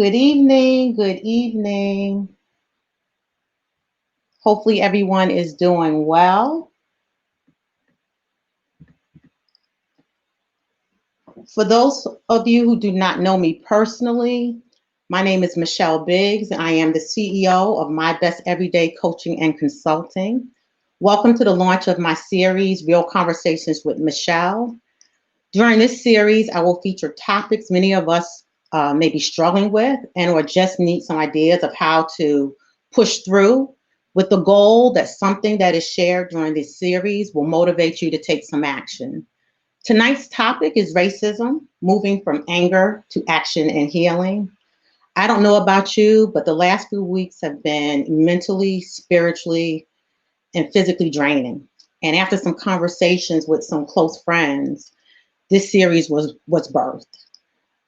Good evening. Good evening. Hopefully everyone is doing well. For those of you who do not know me personally, my name is Michelle Biggs, and I am the CEO of My Best Everyday Coaching and Consulting. Welcome to the launch of my series, Real Conversations with Michelle. During this series, I will feature topics many of us may be struggling with and or just need some ideas of how to push through, with the goal that something that is shared during this series will motivate you to take some action. Tonight's topic is racism, moving from anger to action and healing. I don't know about you, but the last few weeks have been mentally, spiritually, and physically draining. And after some conversations with some close friends, this series was birthed.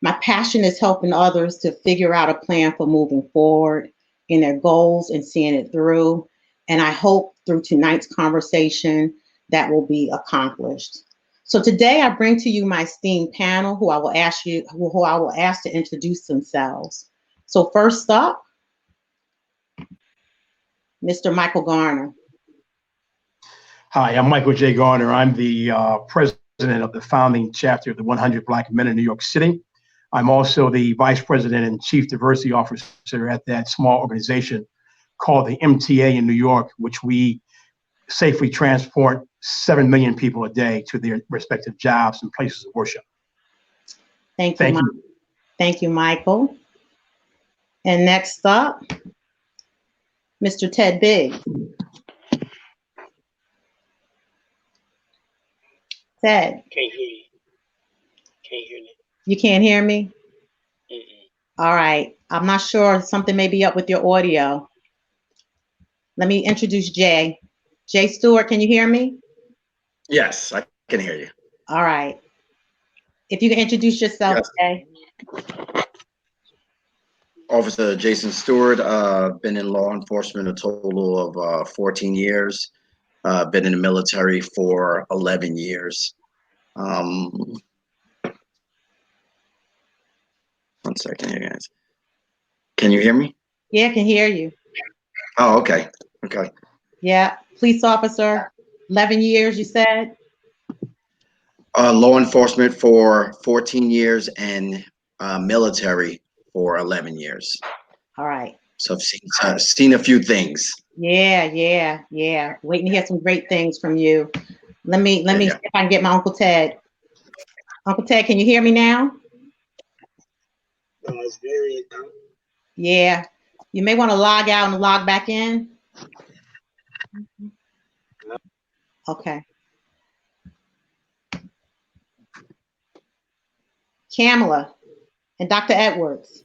My passion is helping others to figure out a plan for moving forward in their goals and seeing it through. And I hope through tonight's conversation that will be accomplished. So today I bring to you my esteemed panel who I will ask to introduce themselves. So first up, Mr. Michael Garner. Hi, I'm Michael J. Garner. I'm the president of the founding chapter of the 100 Black Men in New York City. I'm also the vice president and chief diversity officer at that small organization called the MTA in New York, which we safely transport 7 million people a day to their respective jobs and places of worship. Thank you. Thank you, Michael. And next up, Mr. Ted Biggs. Ted. Can't hear you. Can't hear me. You can't hear me? Mm-mm. All right. I'm not sure. Something may be up with your audio. Let me introduce Jay. Jay Stewart, can you hear me? Yes, I can hear you. All right. If you can introduce yourself, yes. Jay. Officer Jason Stewart, been in law enforcement a total of 14 years. Been in the military for 11 years. 1 second here, guys. Can you hear me? Yeah, I can hear you. Oh, okay. Okay. Yeah. Police officer, 11 years, you said? Law enforcement for 14 years and military for 11 years. All right. So I've seen a few things. Yeah. Waiting to hear some great things from you. Let me see if I can get my Uncle Ted. Uncle Ted, can you hear me now? It's very down. Yeah. You may want to log out and log back in. Okay. Kamala and Dr. Edwards.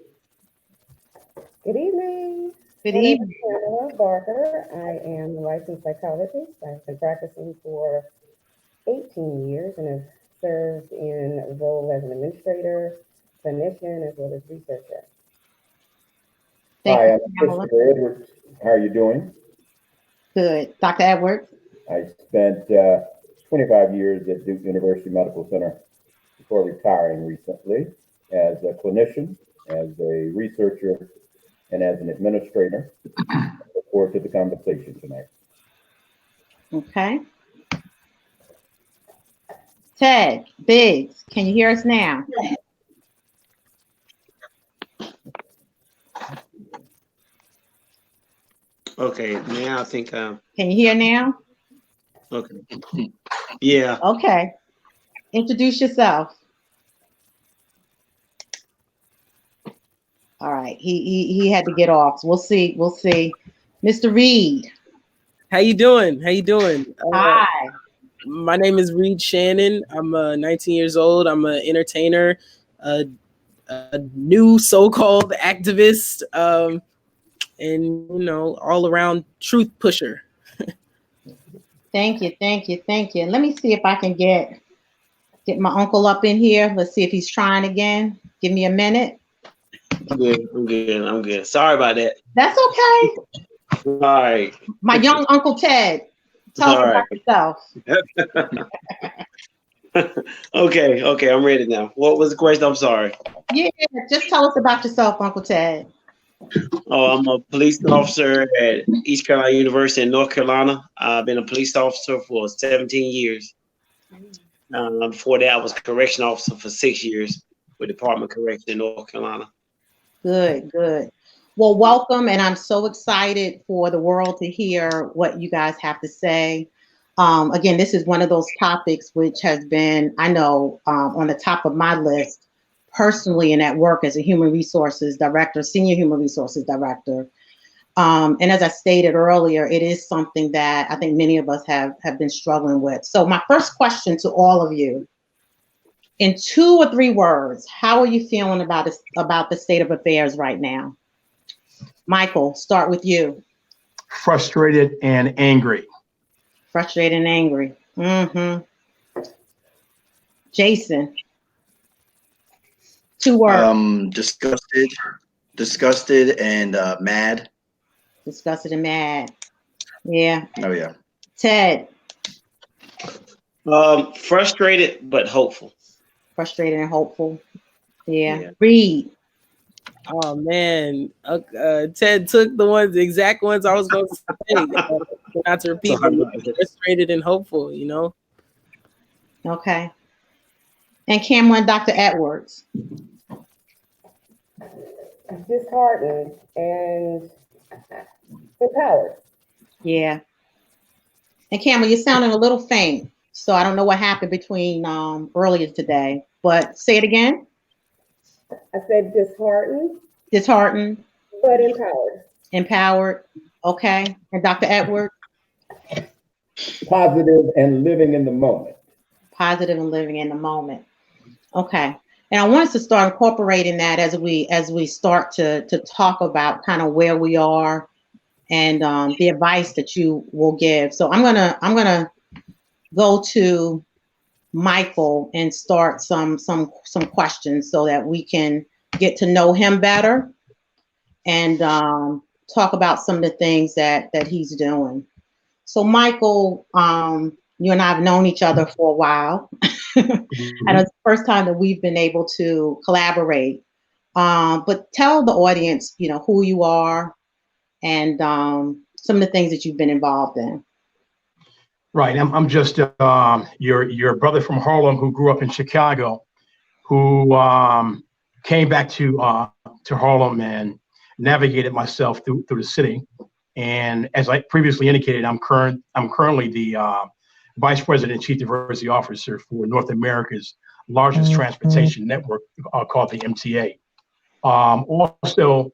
Good evening. Good My evening. name is Kamala Barker. I am a licensed psychologist. I've been practicing for 18 years and have served in a role as an administrator, clinician, as well as researcher. Hi, I'm Christopher Edwards. How are you doing? Good. Dr. Edwards? I spent 25 years at Duke University Medical Center before retiring recently as a clinician, as a researcher, and as an administrator. I look forward to the conversation tonight. Okay. Ted Biggs, can you hear us now? Okay, now I think Can you hear now? okay. Yeah. Okay. Introduce yourself. All right. He had to get off. We'll see. Mr. Reid. How you doing? Hi. My name is Reid Shannon. I'm 19 years old. I'm an entertainer, a new so-called activist, and all around truth pusher. Thank you. Let me see if I can get my uncle up in here. Let's see if he's trying again. Give me a minute. I'm good. Sorry about that. That's okay. All right. My young Uncle Ted. Tell us about yourself. Okay, I'm ready now. What was the question? I'm sorry. Yeah, just tell us about yourself, Uncle Ted. Oh, I'm a police officer at East Carolina University in North Carolina. I've been a police officer for 17 years. Before that, I was a correction officer for 6 years with Department of Correction in North Carolina. Good, good. Well, welcome, and I'm so excited for the world to hear what you guys have to say. Again, this is one of those topics which has been, I know, on the top of my list personally and at work as a human resources director, senior human resources director. And as I stated earlier, it is something that I think many of us have been struggling with. So my first question to all of you, in 2 or 3 words, how are you feeling about the state of affairs right now? Michael, start with you. Frustrated and angry. Frustrated and angry. Jason, 2 words. Disgusted and mad. Disgusted and mad. Yeah. Oh yeah. Ted, Frustrated but hopeful. frustrated and hopeful. Yeah. Yeah. Reid. Oh man, Ted took the exact ones I was going to say. Not to repeat, but frustrated and hopeful. You know. Okay. And Cameron, Dr. Edwards. Disheartened and empowered. Yeah. And Cameron, you're sounding a little faint, so I don't know what happened between earlier today. But say it again. I said disheartened, Disheartened, but empowered. empowered. Okay. And Dr. Edwards. Positive and living in the moment. Positive and living in the moment. Okay. And I want us to start incorporating that as we start to talk about kind of where we are and the advice that you will give. So I'm gonna go to Michael and start some questions so that we can get to know him better and talk about some of the things that he's doing. So Michael, you and I have known each other for a while. And it's the first time that we've been able to collaborate. But tell the audience, who you are and some of the things that you've been involved in. Right. I'm just your brother from Harlem who grew up in Chicago, who came back to Harlem and navigated myself through the city. And as I previously indicated, I'm currently the Vice President and Chief Diversity Officer for North America's largest transportation network called the MTA. Also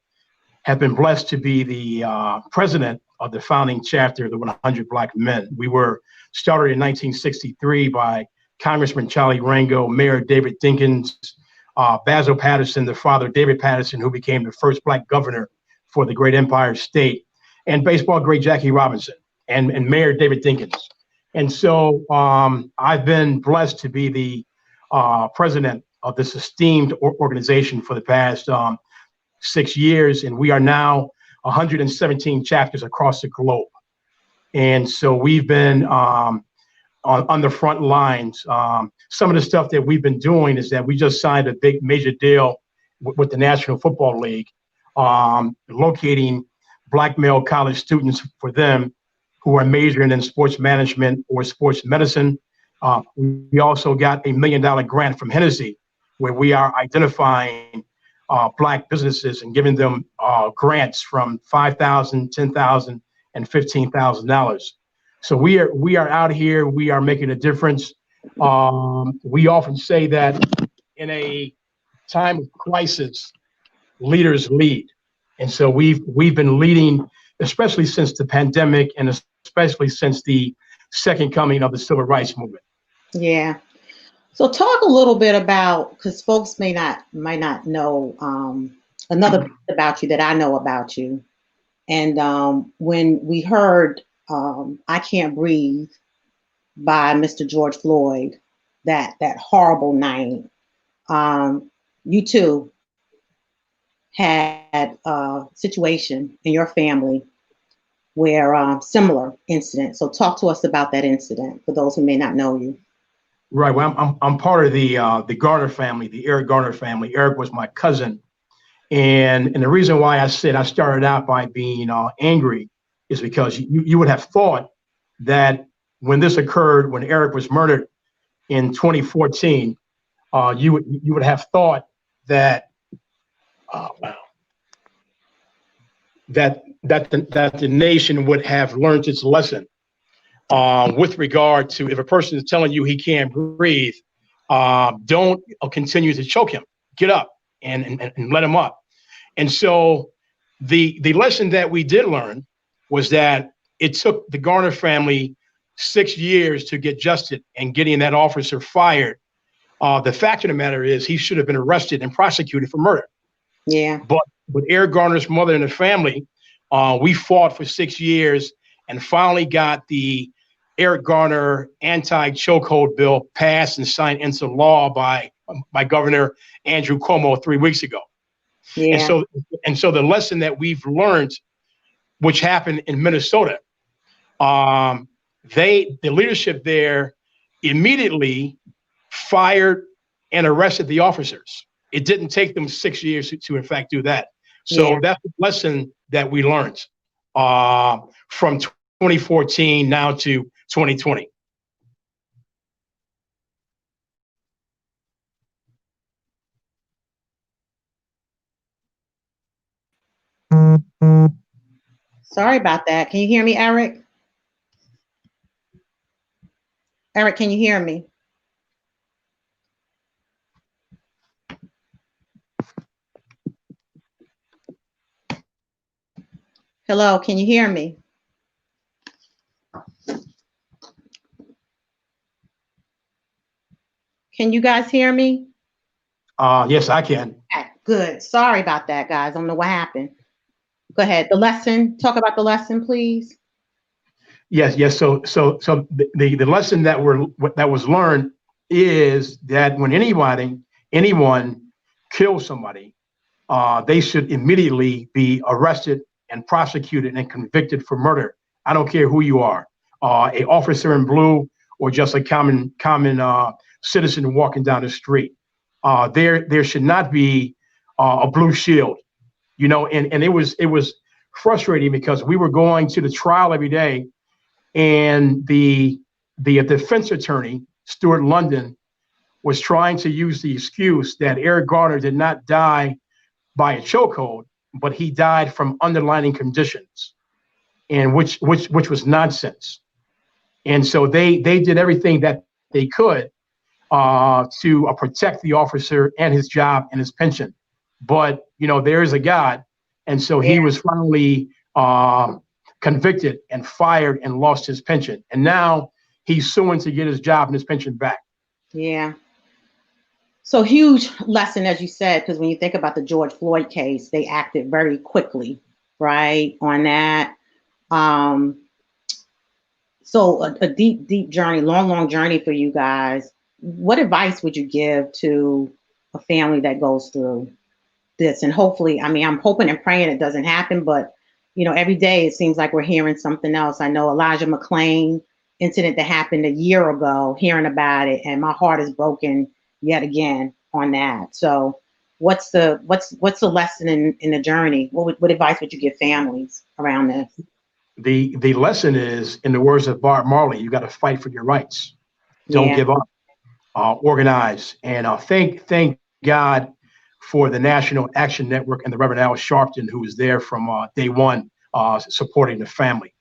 have been blessed to be the president of the founding chapter of the 100 Black Men. We were started in 1963 by Congressman Charlie Rango, Mayor David Dinkins, Basil Patterson, the father David Patterson, who became the first Black governor for the great Empire State, and baseball great Jackie Robinson, and Mayor David Dinkins. And so I've been blessed to be the president of this esteemed organization for the past 6 years, and we are now 117 chapters across the globe. And so we've been on the front lines. Some of the stuff that we've been doing is that we just signed a big major deal with the National Football League, locating Black male college students for them who are majoring in sports management or sports medicine. We also got $1 million grant from Hennessy, where we are identifying Black businesses and giving them grants from $5,000, $10,000, and $15,000. So we are out here. We are making a difference. We often say that in a time of crisis, leaders lead, and so we've been leading, especially since the pandemic, and especially since the second coming of the Civil Rights Movement. Yeah. So talk a little bit about, because folks might not know another piece about you that I know about you. And when we heard I Can't Breathe by Mr. George Floyd, that horrible night, you too had a situation in your family where similar incident. So talk to us about that incident for those who may not know you. Right. Well, I'm part of the Garner family, the Eric Garner family. Eric was my cousin, and the reason why I said I started out by being angry is because you would have thought that when this occurred, when Eric was murdered in 2014, you would have thought that wow, that the nation would have learned its lesson with regard to if a person is telling you he can't breathe, don't continue to choke him. Get up and let him up. And so the lesson that we did learn was that it took the Garner family 6 years to get justice and getting that officer fired. The fact of the matter is he should have been arrested and prosecuted for murder. Yeah. But with Eric Garner's mother and the family, we fought for 6 years and finally got the Eric Garner anti-chokehold bill passed and signed into law by Governor Andrew Cuomo 3 weeks ago. Yeah. And so the lesson that we've learned, which happened in Minnesota, the leadership there immediately fired and arrested the officers. It didn't take them 6 years to in fact do that. So that's the lesson that we learned from 2014 now to 2020. Sorry about that. Can you hear me, Eric? Eric, can you hear me? Hello, can you hear me? Can you guys hear me? Yes, I can. Okay, good. Sorry about that, guys. I don't know what happened. Go ahead. The lesson. Talk about the lesson, please. Yes. So the lesson that was learned is that when anyone kills somebody, they should immediately be arrested and prosecuted and convicted for murder. I don't care who you are, a officer in blue or just a common citizen walking down the street. There should not be a blue shield, and it was frustrating because we were going to the trial every day, and the defense attorney, Stuart London, was trying to use the excuse that Eric Garner did not die by a chokehold, but he died from underlying conditions, and which was nonsense. And so they did everything that they could to protect the officer and his job and his pension. But there is a God, and so he was finally convicted and fired and lost his pension, and now he's suing to get his job and his pension back. Yeah. So huge lesson, as you said, because when you think about the George Floyd case, they acted very quickly, right, on that. So a deep journey, long journey for you guys. What advice would you give to a family that goes through this? And hopefully, I'm hoping and praying it doesn't happen, but every day it seems like we're hearing something else. I know Elijah McClain incident that happened a year ago, hearing about it, and my heart is broken yet again on that. So what's the lesson in the journey? What advice would you give families around this? The lesson is, in the words of Bob Marley, you got to fight for your rights. Don't give up. Organize. And thank God for the National Action Network and the Reverend Al Sharpton, who was there from day one, supporting the family.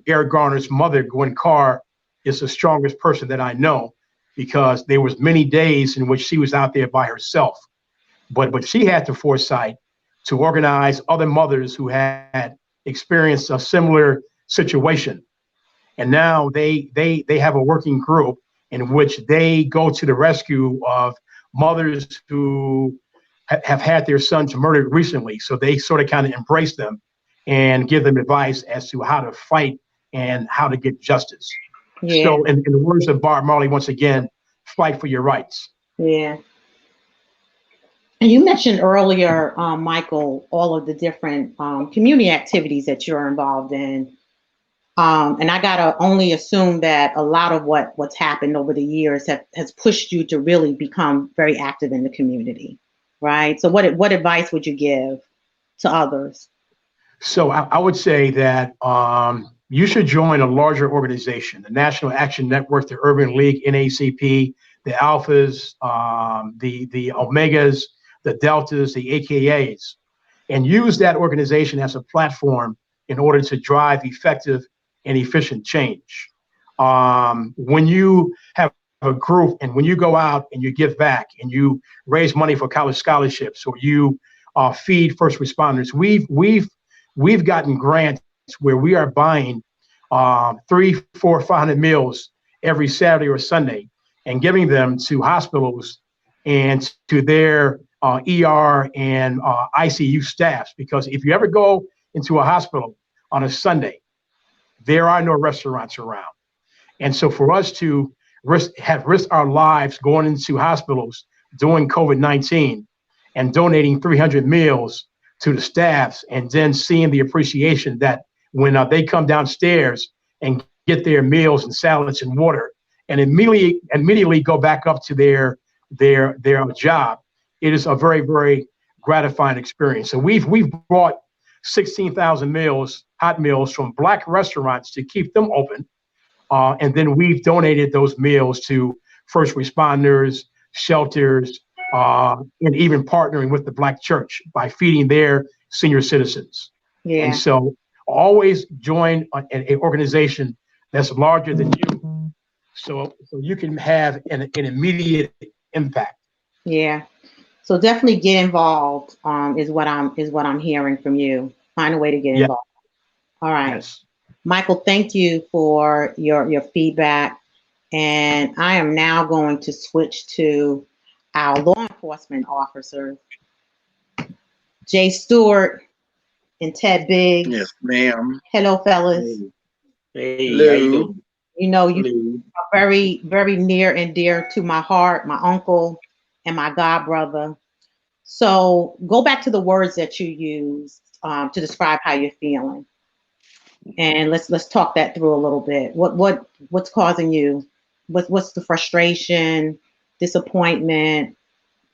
Eric Garner's mother, Gwen Carr, is the strongest person that I know, because there was many days in which she was out there by herself, but she had the foresight to organize other mothers who had experienced a similar situation, and now they have a working group in which they go to the rescue of mothers who have had their sons murdered recently. So they sort of kind of embrace them and give them advice as to how to fight and how to get justice. Yeah. So in the words of Bob Marley, once again, fight for your rights. Yeah. And you mentioned earlier, Michael, all of the different community activities that you're involved in. And I gotta only assume that a lot of what's happened over the years has pushed you to really become very active in the community, right? So what advice would you give to others? So I would say that you should join a larger organization, the National Action Network, the Urban League, NACP, the Alphas, the Omegas, the Deltas, the AKAs, and use that organization as a platform in order to drive effective and efficient change. When you have a group and when you go out and you give back and you raise money for college scholarships or you feed first responders, we've gotten grants where we are buying 300, 400, 500 meals every Saturday or Sunday and giving them to hospitals and to their ER and ICU staffs. Because if you ever go into a hospital on a Sunday, there are no restaurants around. And so for us to risk our lives going into hospitals during COVID-19 and donating 300 meals to the staffs and then seeing the appreciation that when they come downstairs and get their meals and salads and water and immediately go back up to their job, it is a very, very gratifying experience. So we've brought 16,000 meals, hot meals from Black restaurants to keep them open. And then we've donated those meals to first responders, shelters, and even partnering with the Black church by feeding their senior citizens. Yeah. And so always join an organization that's larger than you, so you can have an immediate impact. Yeah. So definitely get involved, is what I'm hearing from you. Find a way to get involved. All right. Yes. Michael, thank you for your feedback. And I am now going to switch to our law enforcement officers, Jay Stewart and Ted Biggs. Yes, ma'am. Hello, fellas. Hey, Hello. how you doing? You know, you Hello. are very, very near and dear to my heart, my uncle and my god brother. So go back to the words that you used to describe how you're feeling. And let's talk that through a little bit. What's causing you? What's the frustration, disappointment?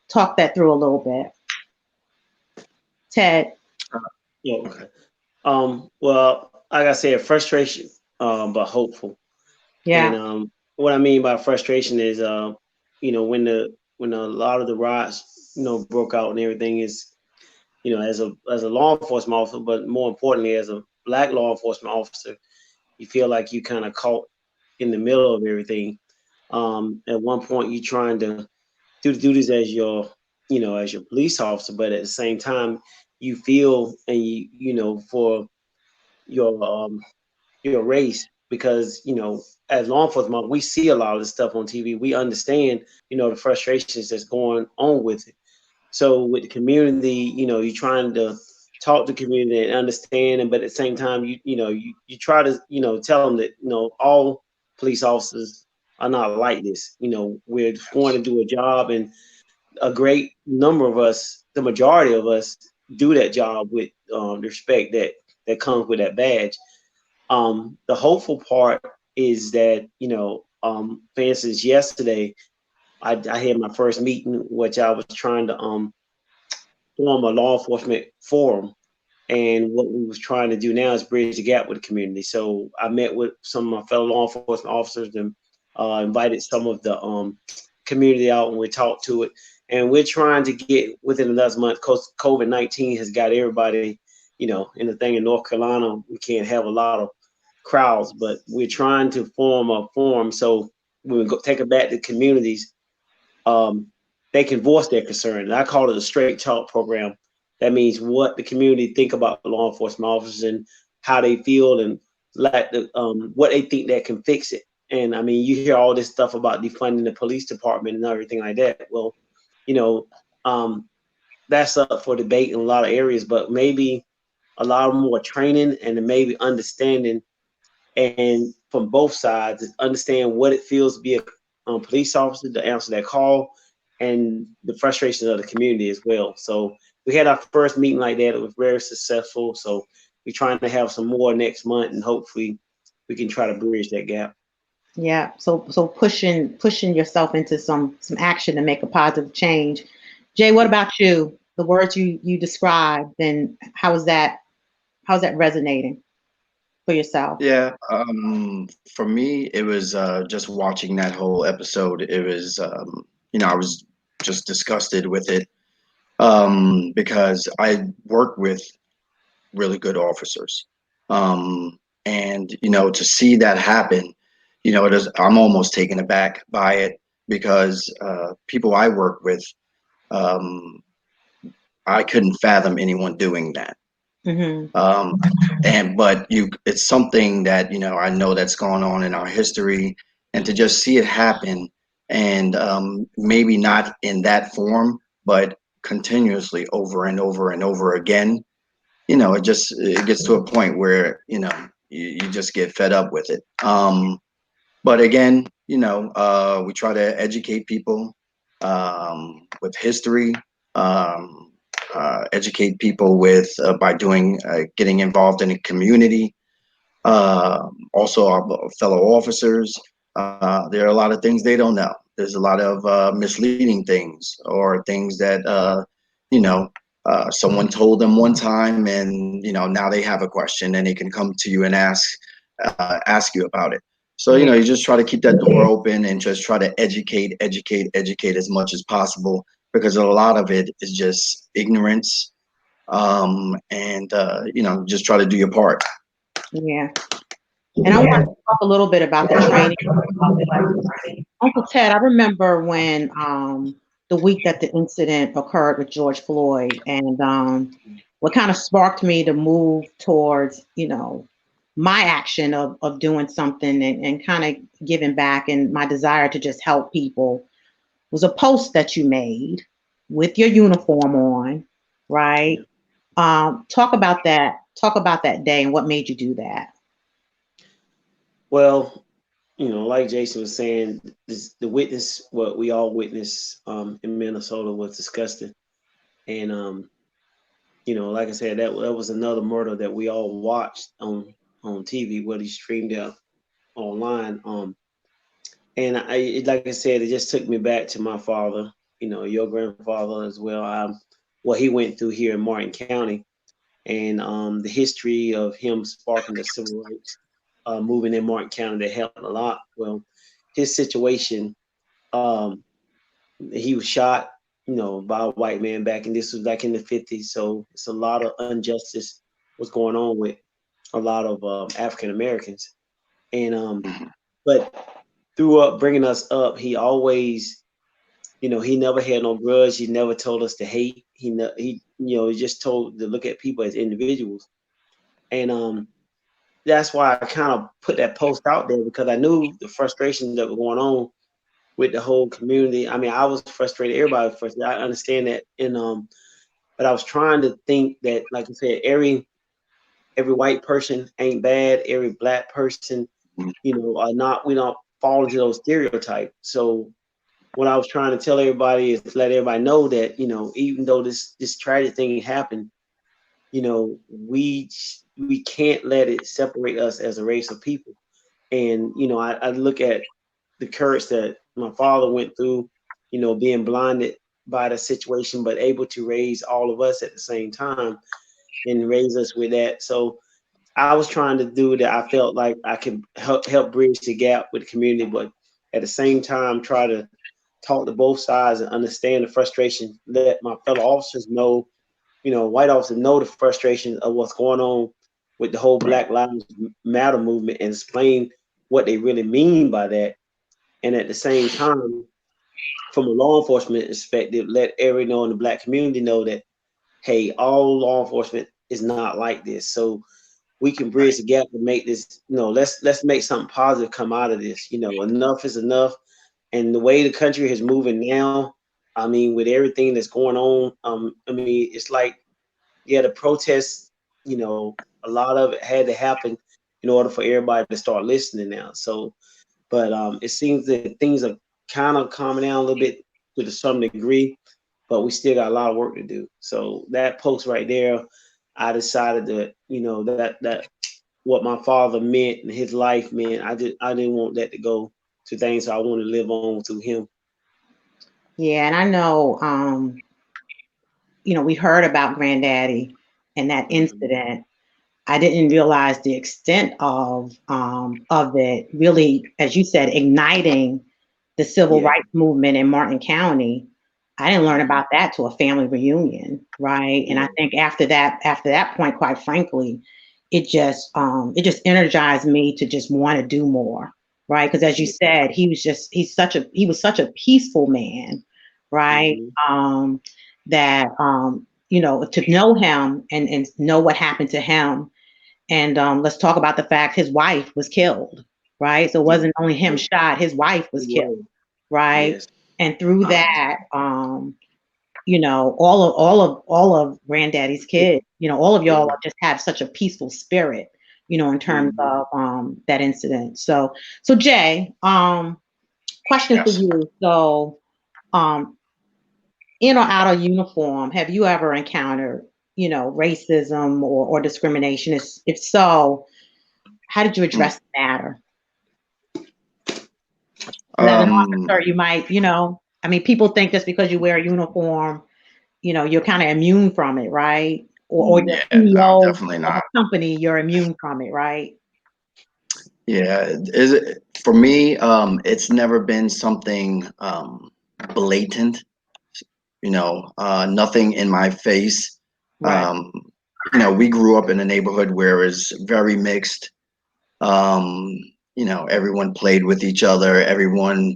Talk that through a little bit. Ted. Yeah. Okay. Well, like I said, frustration, but hopeful. Yeah. And what I mean by frustration is, when a lot of the riots, broke out and everything is, as a law enforcement officer, but more importantly, as a Black law enforcement officer, you feel like you kind of caught in the middle of everything. At one point, you're trying to do the duties as your police officer, but at the same time, you feel and for your race, because as law enforcement, we see a lot of this stuff on TV. We understand the frustrations that's going on with it. So with the community, you're trying to talk to the community and understand, and but at the same time, you try to tell them that all police officers are not like this. We're going to do a job, and a great number of us, the majority of us, do that job with the respect that comes with that badge. The hopeful part is that for instance, yesterday I had my first meeting, which I was trying to form a law enforcement forum, and what we was trying to do now is bridge the gap with the community. So I met with some of my fellow law enforcement officers and invited some of the community out, and we talked to it. And we're trying to get within another month, because COVID-19 has got everybody, in the thing in North Carolina, we can't have a lot of crowds, but we're trying to form a forum so when we take it back to communities, they can voice their concern. And I call it a straight talk program. That means what the community think about the law enforcement officers and how they feel and like what they think that can fix it. And I mean, you hear all this stuff about defunding the police department and everything like that. Well, that's up for debate in a lot of areas, but maybe a lot more training and maybe understanding, and from both sides, understand what it feels to be a police officer, to answer that call, and the frustrations of the community as well. So we had our first meeting like that. It was very successful. So we're trying to have some more next month, and hopefully we can try to bridge that gap. Yeah. So pushing yourself into some action to make a positive change. Jay, what about you? The words you described, and how's that resonating for yourself? Yeah, for me, it was just watching that whole episode. It was, I was just disgusted with it because I work with really good officers. And, to see that happen, I'm almost taken aback by it because people I work with, um, I couldn't fathom anyone doing that. Mm-hmm. But it's something that, I know that's gone on in our history, and to just see it happen, and maybe not in that form, but continuously over and over and over again, it gets to a point where, you just get fed up with it. But again, we try to educate people with history, um, educate people with by doing getting involved in the community. Also, our fellow officers, there are a lot of things they don't know. There's a lot of misleading things or things that someone told them one time, and now they have a question and they can come to you and ask you about it. So you just try to keep that door open and just try to educate as much as possible, because a lot of it is just ignorance, and just try to do your part. Yeah. And I want to talk a little bit about the training. Uncle Ted, I remember when the week that the incident occurred with George Floyd, and what kind of sparked me to move towards, my action of doing something and kind of giving back, and my desire to just help people was a post that you made with your uniform on, right? Talk about that. Talk about that day and what made you do that. Well, like Jason was saying, what we all witnessed in Minnesota was disgusting. And, like I said, that was another murder that we all watched on TV, what he streamed out online. And like I said, it just took me back to my father, your grandfather as well. What he went through here in Martin County, and the history of him sparking the civil rights movement in Martin County that helped a lot. Well, his situation, um, he was shot, by a white man back, and this was back in the 50s. So it's a lot of injustice was going on with a lot of African Americans. And but through up bringing us up, he always, he never had no grudge. He never told us to hate. He just told to look at people as individuals. And that's why I kind of put that post out there, because I knew the frustration that was going on with the whole community. I mean, I was frustrated. Everybody was frustrated. I understand that. And but I was trying to think that, like I said, every white person ain't bad. Every black person, are not. We don't fall into those stereotypes. So what I was trying to tell everybody is to let everybody know that, even though this tragic thing happened, we can't let it separate us as a race of people. And I look at the courage that my father went through, being blinded by the situation, but able to raise all of us at the same time and raise us with that. So I was trying to do that. I felt like I could help bridge the gap with the community, but at the same time try to talk to both sides and understand the frustration, let my fellow officers know, white officers know the frustration of what's going on with the whole Black Lives Matter movement, and explain what they really mean by that. And at the same time, from a law enforcement perspective, let everyone know in the Black community know that, hey, all law enforcement is not like this. So we can bridge the gap and make this, let's make something positive come out of this. Enough is enough. And the way the country is moving now, I mean, with everything that's going on, I mean, it's like, yeah, the protests, a lot of it had to happen in order for everybody to start listening now. So, but it seems that things are kind of calming down a little bit to some degree, but we still got a lot of work to do. So that post right there, I decided that, what my father meant and his life meant. I didn't want that to go to things. So I want to live on through him. Yeah, and I know, we heard about Granddaddy and that incident. I didn't realize the extent of it really, as you said, igniting the civil rights movement in Martin County. I didn't learn about that to a family reunion, right? And I think after that point, quite frankly, it just energized me to just want to do more, right? Because as you said, he was such a peaceful man, right? That to know him and know what happened to him. And let's talk about the fact his wife was killed, right? So it wasn't only him shot, his wife was killed, right? Yes. And through that, all of Granddaddy's kids, all of y'all just have such a peaceful spirit, in terms of that incident. So Jay, question for Yes. you. So, in or out of uniform, have you ever encountered, racism or discrimination? If so, how did you address the matter? As an officer, you might, people think just because you wear a uniform, you're kind of immune from it, right? Or you're Yeah, no, CEO definitely of not. a company, you're immune from it, right? Yeah, is it for me? It's never been something blatant. Nothing in my face. Right. We grew up in a neighborhood where it's very mixed. Everyone played with each other. Everyone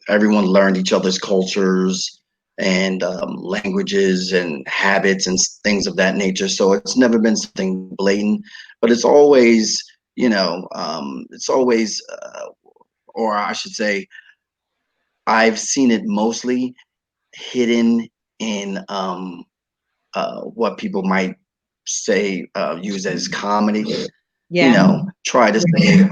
learned each other's cultures and languages and habits and things of that nature. So it's never been something blatant, but it's always, or I should say, I've seen it mostly hidden in what people might say use as comedy. Yeah. Try to say,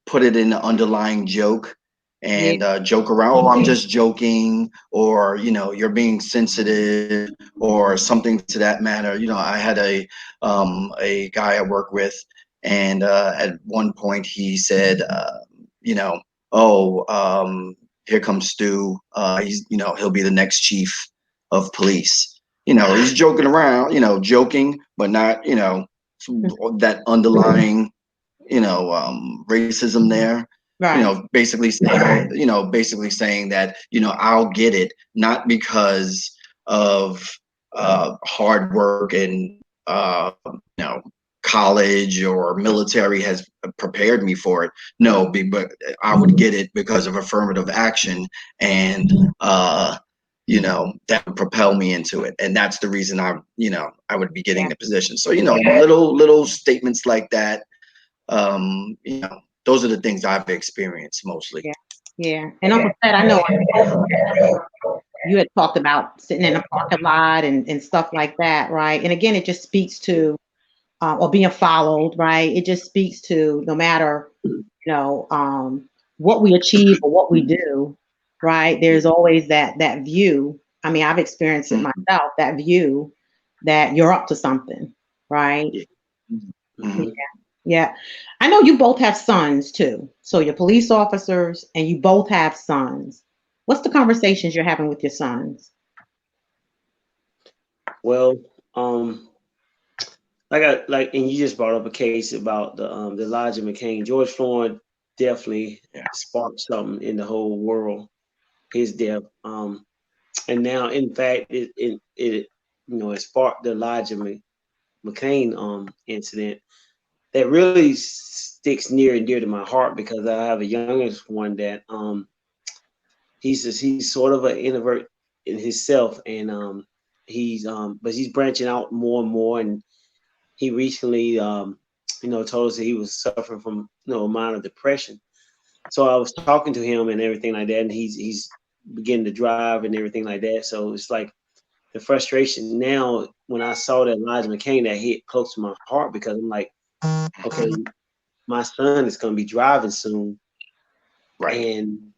put it in an underlying joke Yeah. and joke around. Oh, I'm just joking, or you're being sensitive, or something to that matter. I had a guy I work with, and at one point he said, oh, here comes Stu. He'll be the next chief of police. He's joking around, joking, but not, that underlying, racism there. Right. Basically saying that, I'll get it, not because of hard work and college or military has prepared me for it. No, but I would get it because of affirmative action, and that would propel me into it, and that's the reason I would be getting Yeah. the position. So little statements like that. Those are the things I've experienced mostly. Yeah. Yeah. And Uncle Ted, I know you had talked about sitting in a parking lot and stuff like that, right? And again, it just speaks to, or being followed, right? It just speaks to no matter, what we achieve or what we do, right? There's always that view. I mean, I've experienced it myself, that view that you're up to something, right? Mm-hmm. Yeah. I know you both have sons too. So you're police officers and you both have sons. What's the conversations you're having with your sons? Well, and you just brought up a case about the Elijah McCain. George Floyd definitely sparked something in the whole world. His death, and now in fact it sparked the Elijah McCain incident that really sticks near and dear to my heart, because I have a youngest one that he's sort of an introvert in himself, and but he's branching out more and more, and he recently told us that he was suffering from a minor depression. So I was talking to him and everything like that, and he's beginning to drive and everything like that. So it's like the frustration now when I saw that Elijah McCain, that hit close to my heart, because I'm like, okay, my son is going to be driving soon, Right. and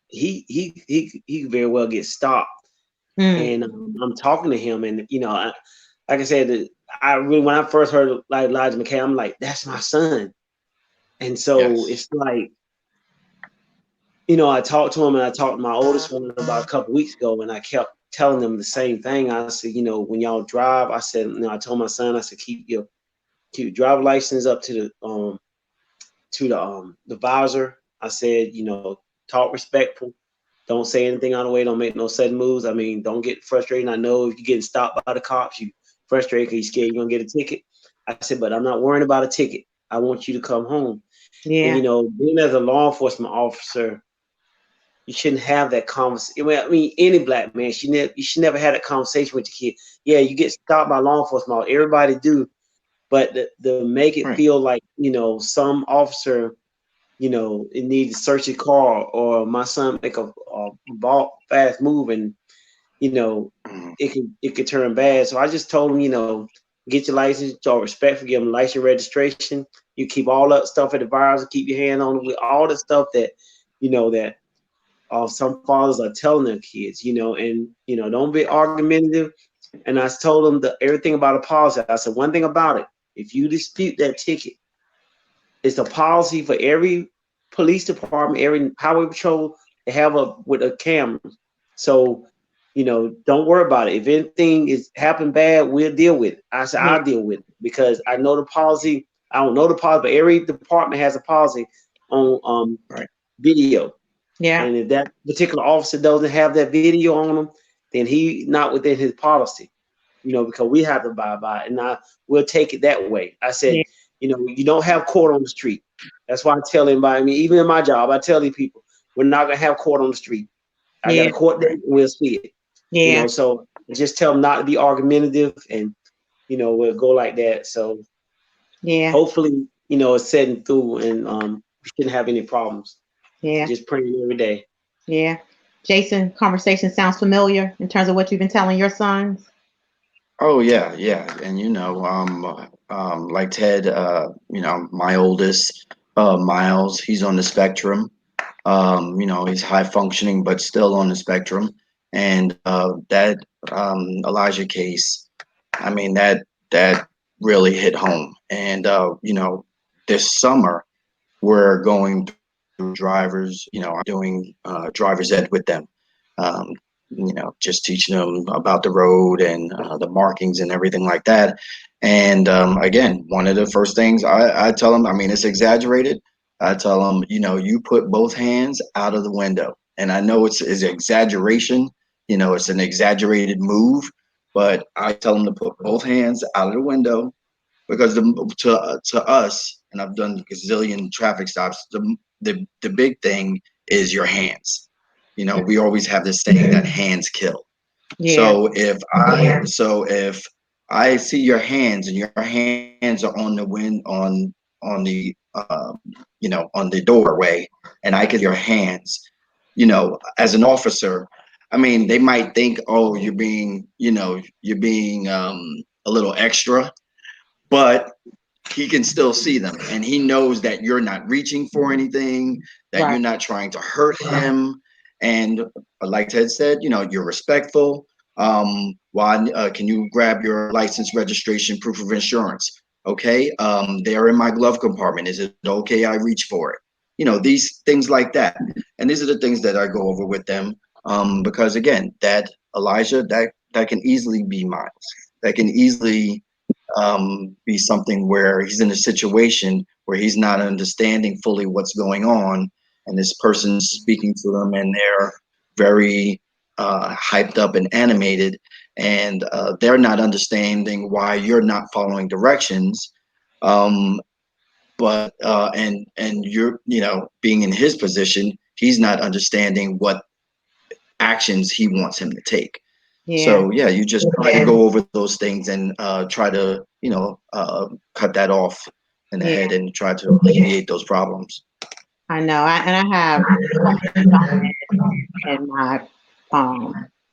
he very well get stopped. And I'm talking to him, and like I said, I really, when I first heard like Elijah McCain, I'm like, that's my son. And so Yes. it's like, I talked to him, and I talked to my oldest one about a couple weeks ago, and I kept telling them the same thing. I said, when y'all drive, I said, I told my son, I said, keep your driver license up to the visor. I said, talk respectful. Don't say anything out of the way. Don't make no sudden moves. I mean, don't get frustrated. I know if you're getting stopped by the cops, you frustrated because you're scared you're gonna get a ticket. I said, but I'm not worrying about a ticket. I want you to come home. Yeah. And being as a law enforcement officer, you shouldn't have that conversation. I mean, any black man, you should never have that conversation with your kid. Yeah, you get stopped by law enforcement. Everybody do, but the make it feel like some officer, it needs to search your car, or my son make a fast move, and it could turn bad. So I just told him, get your license, show respect, give them license registration. You keep all that stuff at the visor, keep your hand on it, with all the stuff that that some fathers are telling their kids, and don't be argumentative. And I told them everything about a policy. I said, one thing about it, if you dispute that ticket, it's a policy for every police department, every highway patrol to have with a camera. So, don't worry about it. If anything is happened bad, we'll deal with it. I said, I'll deal with it, because I know the policy. I don't know the policy, but every department has a policy on video. Yeah. And if that particular officer doesn't have that video on him, then he not within his policy, because we have to abide by it. And we'll take it that way. I said, you don't have court on the street. That's why I tell anybody, even in my job, I tell these people, we're not going to have court on the street. I got a court date, and we'll see it. Yeah. So just tell them not to be argumentative, and, we'll go like that. So hopefully, it's setting through, and we shouldn't have any problems. Yeah. Just praying every day. Yeah. Jason, conversation sounds familiar in terms of what you've been telling your sons. Oh yeah, and like Ted, my oldest, Miles, he's on the spectrum. He's high functioning, but still on the spectrum. And that Elijah case, I mean, that really hit home. And this summer we're going through drivers, doing driver's ed with them. Um, just teaching them about the road and the markings and everything like that. And again, one of the first things I tell them, I mean, it's exaggerated. I tell them, you put both hands out of the window. And I know it's exaggeration, it's an exaggerated move, but I tell them to put both hands out of the window, because to us, and I've done a gazillion traffic stops, the big thing is your hands. We always have this saying that hands kill. Yeah. So if I see your hands, and your hands are on the on the on the doorway, and I get your hands, as an officer, I mean, they might think, oh, you're being a little extra, but he can still see them, and he knows that you're not reaching for anything, that you're not trying to hurt him. And like Ted said, you're respectful. Why can you grab your license, registration, proof of insurance? Okay, they're in my glove compartment. Is it okay I reach for it? These things like that. And these are the things that I go over with them, because again, that Elijah, that can easily be Miles. That can easily be something where he's in a situation where he's not understanding fully what's going on, and this person's speaking to them, and they're very hyped up and animated, and they're not understanding why you're not following directions. But and you're being in his position, he's not understanding what actions he wants him to take. So yeah, you just try to go over those things, and try to cut that off in the head, and try to alleviate those problems. I know. I have in my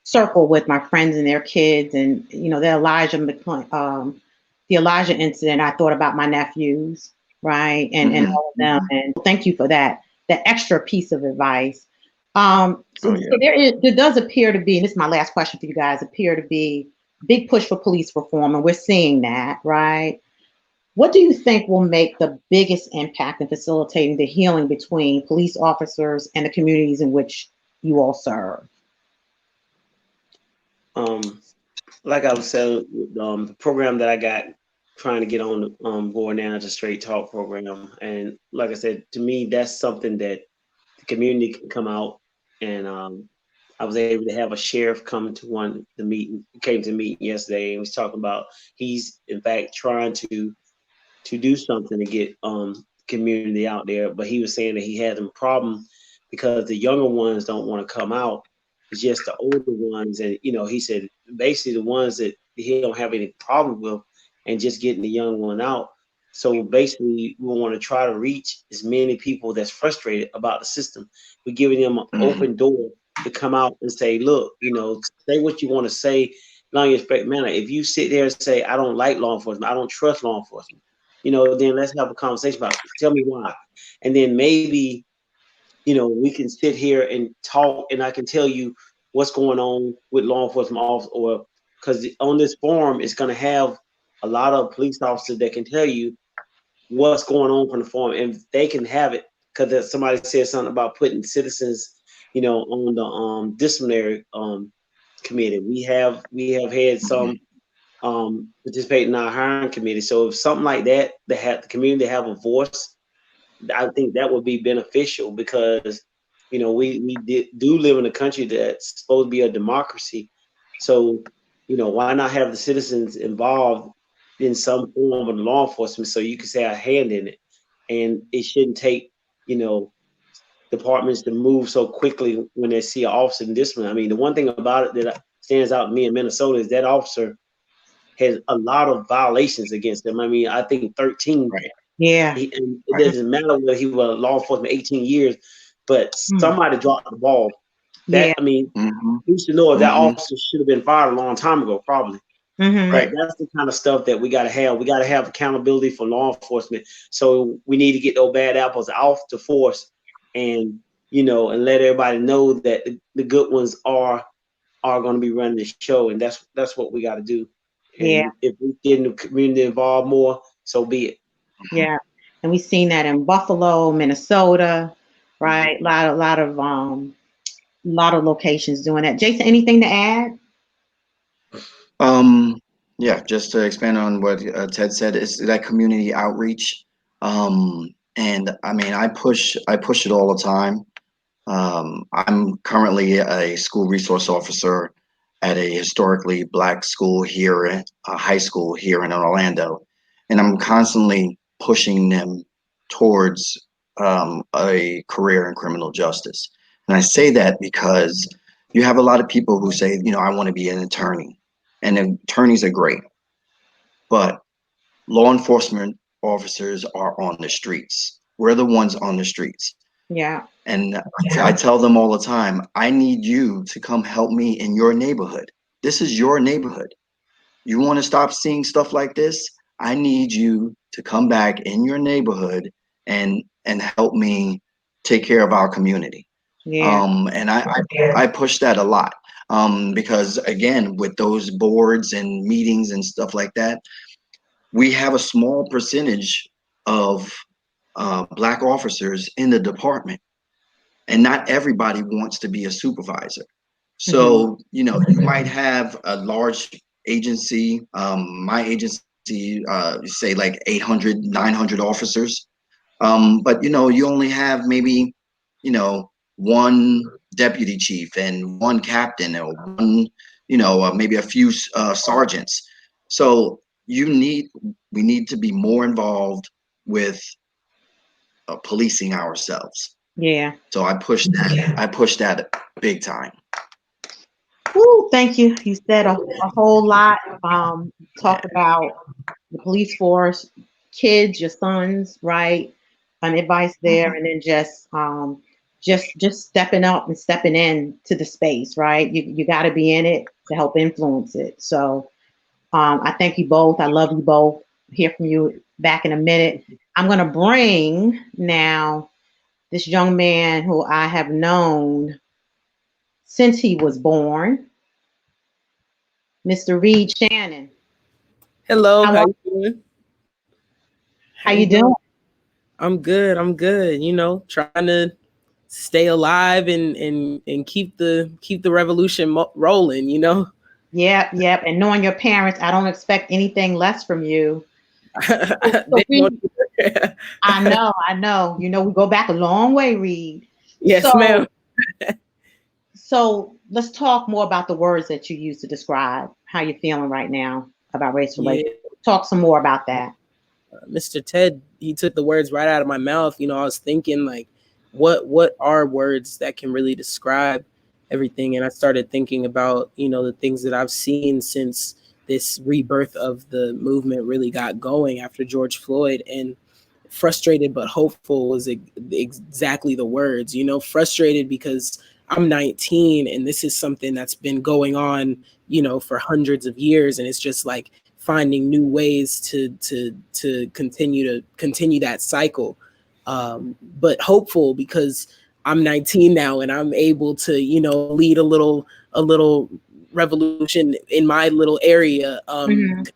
circle with my friends and their kids, and the Elijah incident. I thought about my nephews, right, and all of them. And thank you for that. The extra piece of advice. So there does appear to be, and this is my last question for you guys, appear to be big push for police reform, and we're seeing that, right? What do you think will make the biggest impact in facilitating the healing between police officers and the communities in which you all serve? Like I was saying, the program that I got trying to get on board now is a straight talk program. And like I said, to me, that's something that the community can come out and I was able to have a sheriff come to the meeting, came to the meeting yesterday and was talking about he's in fact trying to do something to get community out there, but he was saying that he had a problem because the younger ones don't want to come out. It's just the older ones, and he said basically the ones that he don't have any problem with, and just getting the young one out. So basically, we want to try to reach as many people that's frustrated about the system. We're giving them an open door to come out and say, look, say what you want to say, non respect manner. If you sit there and say, I don't like law enforcement, I don't trust law enforcement, then let's have a conversation about it. Tell me why. And then maybe, we can sit here and talk and I can tell you what's going on with law enforcement officers, or because on this forum, it's going to have a lot of police officers that can tell you what's going on from the forum, and they can have it because somebody said something about putting citizens, on the disciplinary committee. We have had some participate in our hiring committee. So if something like that, the community have a voice, I think that would be beneficial because, we do live in a country that's supposed to be a democracy. So, why not have the citizens involved in some form of law enforcement so you can say a hand in it? And it shouldn't take, departments to move so quickly when they see an officer in discipline. I mean, the one thing about it that stands out to me in Minnesota is that officer has a lot of violations against them. I mean, I think 13. Right. Yeah. And it doesn't matter whether he was law enforcement 18 years, but somebody dropped the ball. That, Yeah. I mean, we should know that officer should have been fired a long time ago, probably. Right. That's the kind of stuff that we got to have. We got to have accountability for law enforcement. So we need to get those bad apples off the force, and and let everybody know that the good ones are going to be running the show, and that's what we got to do. And Yeah. if we get the community involved more, so be it. Yeah. And we've seen that in Buffalo, Minnesota, right? A lot of locations doing that. Jason, anything to add? Yeah, just to expand on what Ted said, is that community outreach. And I mean, I push it all the time. I'm currently a school resource officer at a historically Black school here, a high school here in Orlando, and I'm constantly pushing them towards a career in criminal justice. And I say that because you have a lot of people who say, I want to be an attorney, and attorneys are great, but law enforcement officers are on the streets. We're the ones on the streets. Yeah. And I tell them all the time, I need you to come help me in your neighborhood. This is your neighborhood. You want to stop seeing stuff like this? I need you to come back in your neighborhood and help me take care of our community. Yeah. And I push that a lot because, again, with those boards and meetings and stuff like that, we have a small percentage of Black officers in the department. And not everybody wants to be a supervisor. So, you might have a large agency, my agency, say like 800, 900 officers. But, you only have maybe, one deputy chief and one captain or one, maybe a few sergeants. So we need to be more involved with policing ourselves. Yeah. So I push that. I push that big time. Woo, thank you. You said a whole lot. Talked about the police force, kids, your sons, right? Advice there, and then just stepping up and stepping in to the space, right? You got to be in it to help influence it. So I thank you both. I love you both. Hear from you back in a minute. I'm going to bring now this young man who I have known since he was born, Mr. Reid Shannon. Hello, How how are you doing? how you doing? I'm good. I'm good. You know, trying to stay alive and keep the revolution rolling. You know. Yep, yep. And knowing your parents, I don't expect anything less from you. So They don't Reid, I know, I know. You know, we go back a long way, Reid. Yes, So, ma'am. so let's talk more about the words that you use to describe how you're feeling right now about race Yeah. relations. Talk some more about that. Mr. Ted, he took the words right out of my mouth. You know, I was thinking like, what are words that can really describe everything? And I started thinking about, you know, the things that I've seen since this rebirth of the movement really got going after George Floyd. And frustrated but hopeful was exactly the words. You know, frustrated because I'm 19 and this is something that's been going on, you know, for hundreds of years, and it's just like finding new ways to continue that cycle. But hopeful because I'm 19 now and I'm able to, you know, lead a little revolution in my little area. Mhm.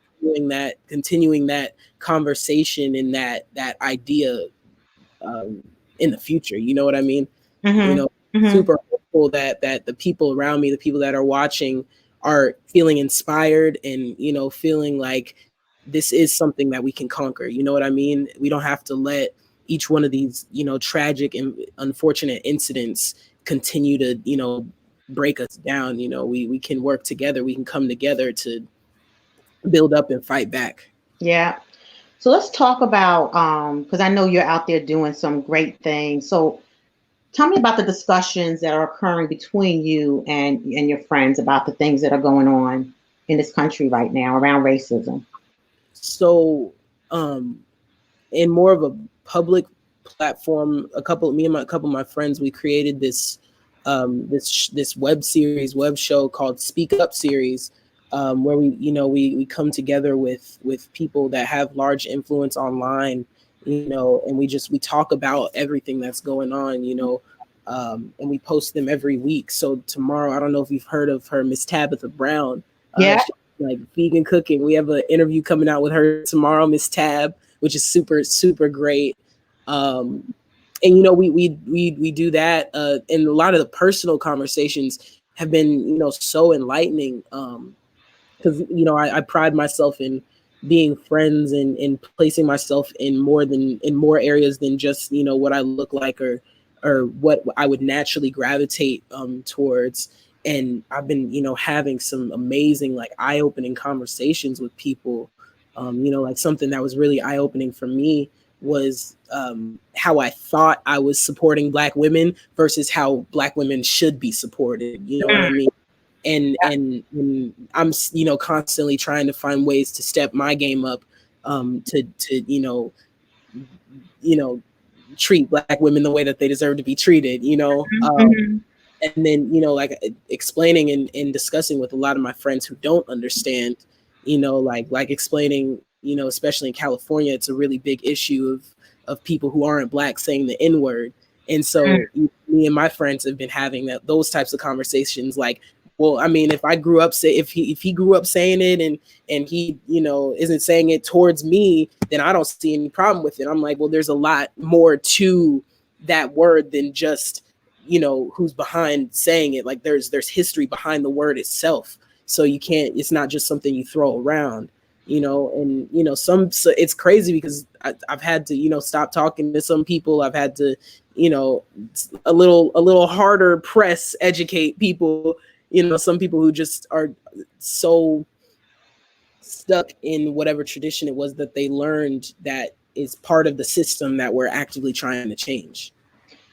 Continuing that conversation and that idea in the future. You know what I mean? You Mhm. know, Mhm. super hopeful that the people around me, the people that are watching, are feeling inspired and, you know, feeling like this is something that we can conquer. You know what I mean? We don't have to let each one of these, you know, tragic and unfortunate incidents continue to, you know, break us down. You know, we can work together. We can come together to build up and fight back. Yeah. So let's talk about because I know you're out there doing some great things. So tell me about the discussions that are occurring between you and your friends about the things that are going on in this country right now around racism. So, in more of a public platform, a couple of my friends, we created this web show called Speak Up series, where we come together with people that have large influence online, you know, and we talk about everything that's going on, you know, and we post them every week. So tomorrow, I don't know if you've heard of her, Miss Tabitha Brown. Yeah. Like vegan cooking. We have an interview coming out with her tomorrow, Miss Tab, which is super great. And you know, we do that, and a lot of the personal conversations have been, you know, so enlightening. Because you know, I pride myself in being friends and placing myself in more areas than just, you know, what I look like or what I would naturally gravitate towards. And I've been, you know, having some amazing, like, eye-opening conversations with people. You know, like something that was really eye-opening for me was how I thought I was supporting Black women versus how Black women should be supported. You know what I mean? And I'm, you know, constantly trying to find ways to step my game up, to you know treat Black women the way that they deserve to be treated. You know, Mhm. and then, you know, like explaining and discussing with a lot of my friends who don't understand, you know, like explaining, you know, especially in California, it's a really big issue of people who aren't Black saying the N-word. And so me and my friends have been having those types of conversations, like, well, I mean, if I grew up if he grew up saying it and he, you know, isn't saying it towards me, then I don't see any problem with it. I'm like, well, there's a lot more to that word than just, you know, who's behind saying it. Like there's history behind the word itself. So you can't, it's not just something you throw around, you know. And, you know, so it's crazy because I've had to, you know, stop talking to some people. I've had to, you know, a little harder press educate people, you know, some people who just are so stuck in whatever tradition it was that they learned that is part of the system that we're actively trying to change.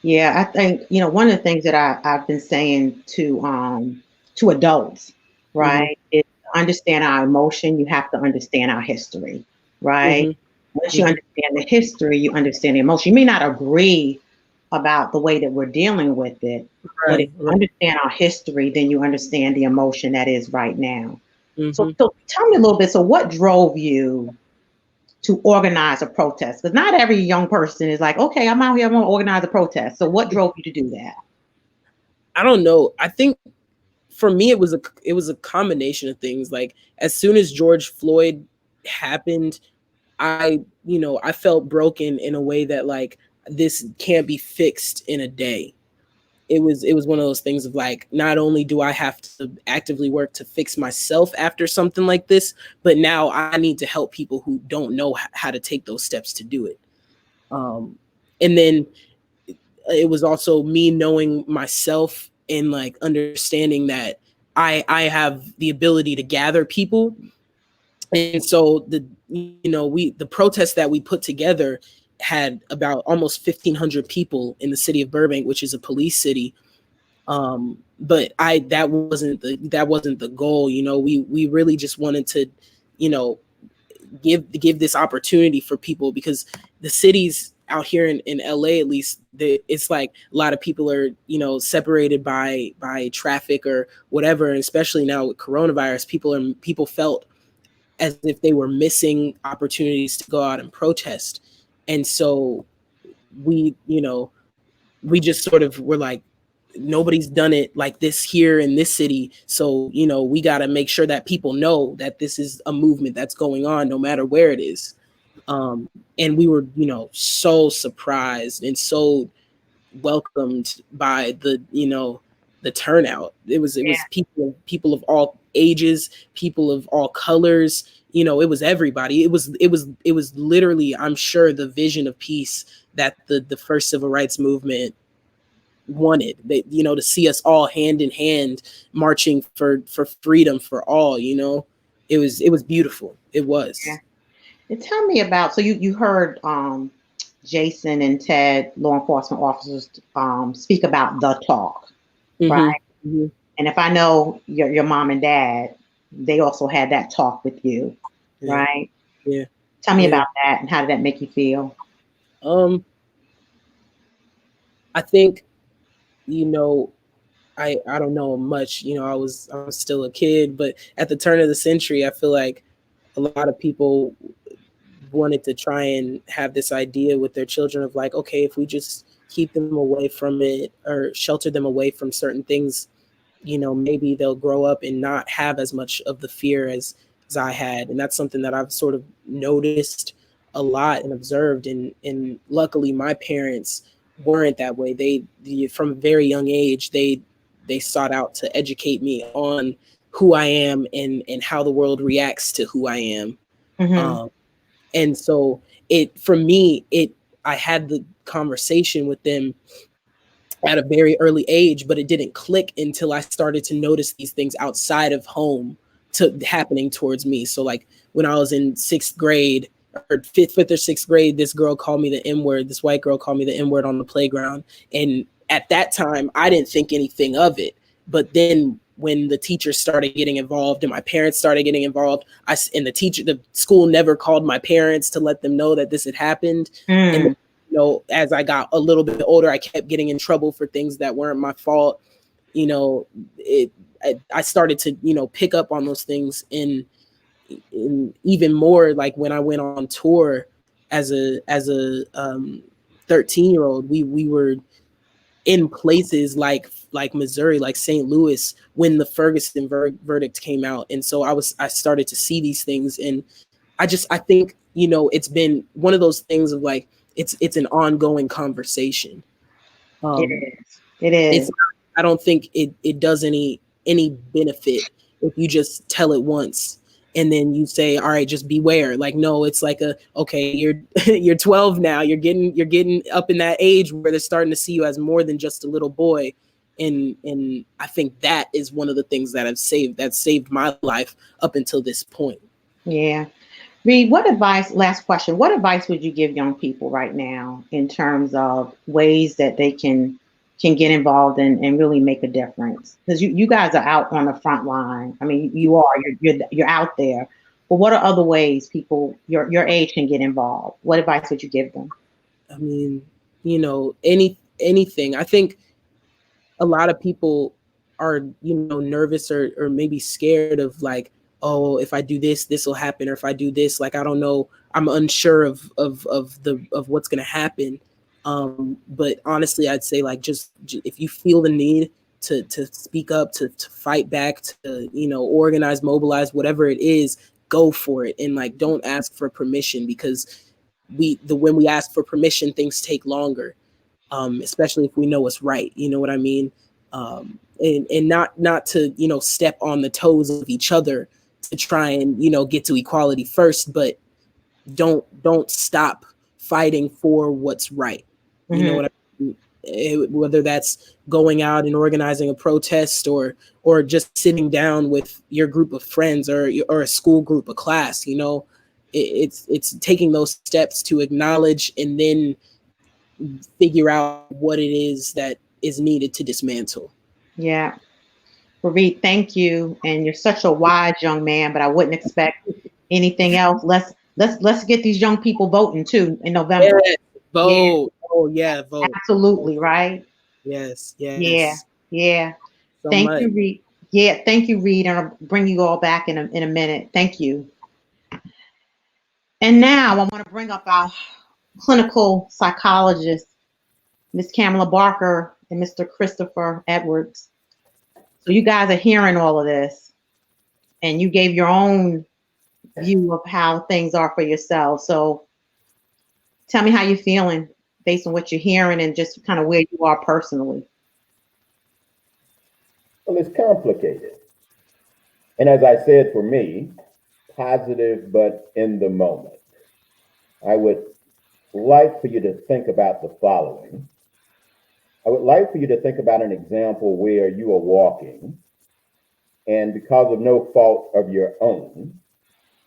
Yeah, I think, you know, one of the things that I've been saying to adults, Mm-hmm. right, is to understand our emotion, you have to understand our history, right? Mm-hmm. Once you understand the history, you understand the emotion. You may not agree about the way that we're dealing with it, but if Right, you right. understand our history, then you understand the emotion that is right now. Mm-hmm. So tell me a little bit. So what drove you to organize a protest? Because not every young person is like, okay, I'm out here, I'm gonna organize a protest. So what drove you to do that? I don't know. I think for me, it was a combination of things. Like as soon as George Floyd happened, I felt broken in a way that like this can't be fixed in a day. It was one of those things of like, not only do I have to actively work to fix myself after something like this, but now I need to help people who don't know how to take those steps to do it. And then it was also me knowing myself and like understanding that I have the ability to gather people. And so the protest that we put together had about almost 1,500 people in the city of Burbank, which is a police city. But that wasn't the goal. We really just wanted to, give this opportunity for people, because the cities out here in LA, at least, it's like a lot of people are, separated by traffic or whatever. And especially now with coronavirus, people felt as if they were missing opportunities to go out and protest. And so we just sort of were like, nobody's done it like this here in this city. So, we got to make sure that people know that this is a movement that's going on no matter where it is. And we were, so surprised and so welcomed by the turnout. It was people of all ages, people of all colors. It was everybody. It was literally, I'm sure, the vision of peace that the first civil rights movement wanted. To see us all hand in hand marching for freedom for all. It was beautiful. It was. Yeah. And tell me about, so you heard Jason and Ted, law enforcement officers, speak about the talk, right? Mm-hmm. And if I know your mom and dad, they also had that talk with you, right? Yeah. Tell me about that, and how did that make you feel? I think, I don't know much. I was still a kid, but at the turn of the century, I feel like a lot of people wanted to try and have this idea with their children of like, okay, if we just keep them away from it or shelter them away from certain things, maybe they'll grow up and not have as much of the fear as I had. And that's something that I've sort of noticed a lot and observed. And luckily my parents weren't that way. They from a very young age, they sought out to educate me on who I am and how the world reacts to who I am. Mm-hmm. And so I had the conversation with them at a very early age, but it didn't click until I started to notice these things outside of home happening towards me. So like when I was in sixth grade or fifth or sixth grade, this girl called me the N-word. This white girl called me the N-word on the playground. And at that time, I didn't think anything of it. But then when the teachers started getting involved and my parents started getting involved, the school never called my parents to let them know that this had happened. And as I got a little bit older, I kept getting in trouble for things that weren't my fault. I started to, pick up on those things in even more, like when I went on tour as a 13-year-old, we were in places like Missouri, like St. Louis, when the Ferguson verdict came out. And so I started to see these things. And I think, it's been one of those things of like, it's an ongoing conversation. It is. I don't think it does any benefit if you just tell it once and then you say, all right, just beware. Like, no, it's like okay, you're 12 now. You're getting up in that age where they're starting to see you as more than just a little boy. And I think that is one of the things that saved my life up until this point. Yeah. Reid, last question, what advice would you give young people right now in terms of ways that they can get involved and really make a difference? Because you guys are out on the front line. I mean, you're out there. But what are other ways people your age can get involved? What advice would you give them? I mean, anything. I think a lot of people are, nervous or maybe scared of like oh, if I do this, this will happen, or if I do this, like I don't know, I'm unsure of what's gonna happen. But honestly, I'd say like just if you feel the need to speak up, to fight back, to organize, mobilize, whatever it is, go for it, and like don't ask for permission, because when we ask for permission, things take longer, especially if we know what's right. You know what I mean? And not to step on the toes of each other to try and get to equality first, but don't stop fighting for what's right. You know what I mean? Whether that's going out and organizing a protest, or just sitting down with your group of friends, or a school group, a class. It's taking those steps to acknowledge and then figure out what it is that is needed to dismantle. Yeah. Well, Reid, thank you. And you're such a wise young man, but I wouldn't expect anything else. Let's get these young people voting too in November. Yeah, vote. Yeah. Oh yeah, vote. Absolutely, right? Yes. Yeah. Yeah. So Thank much. you, Reid. Yeah, thank you, Reid. And I'll bring you all back in a minute. Thank you. And now I want to bring up our clinical psychologists, Ms. Kamala Barker and Mr. Christopher Edwards. So you guys are hearing all of this, and you gave your own view of how things are for yourselves. So tell me how you're feeling based on what you're hearing and just kind of where you are personally. Well, it's complicated. And as I said, for me, positive, but in the moment. I would like for you to think about the following. I would like for you to think about an example where you are walking, and because of no fault of your own,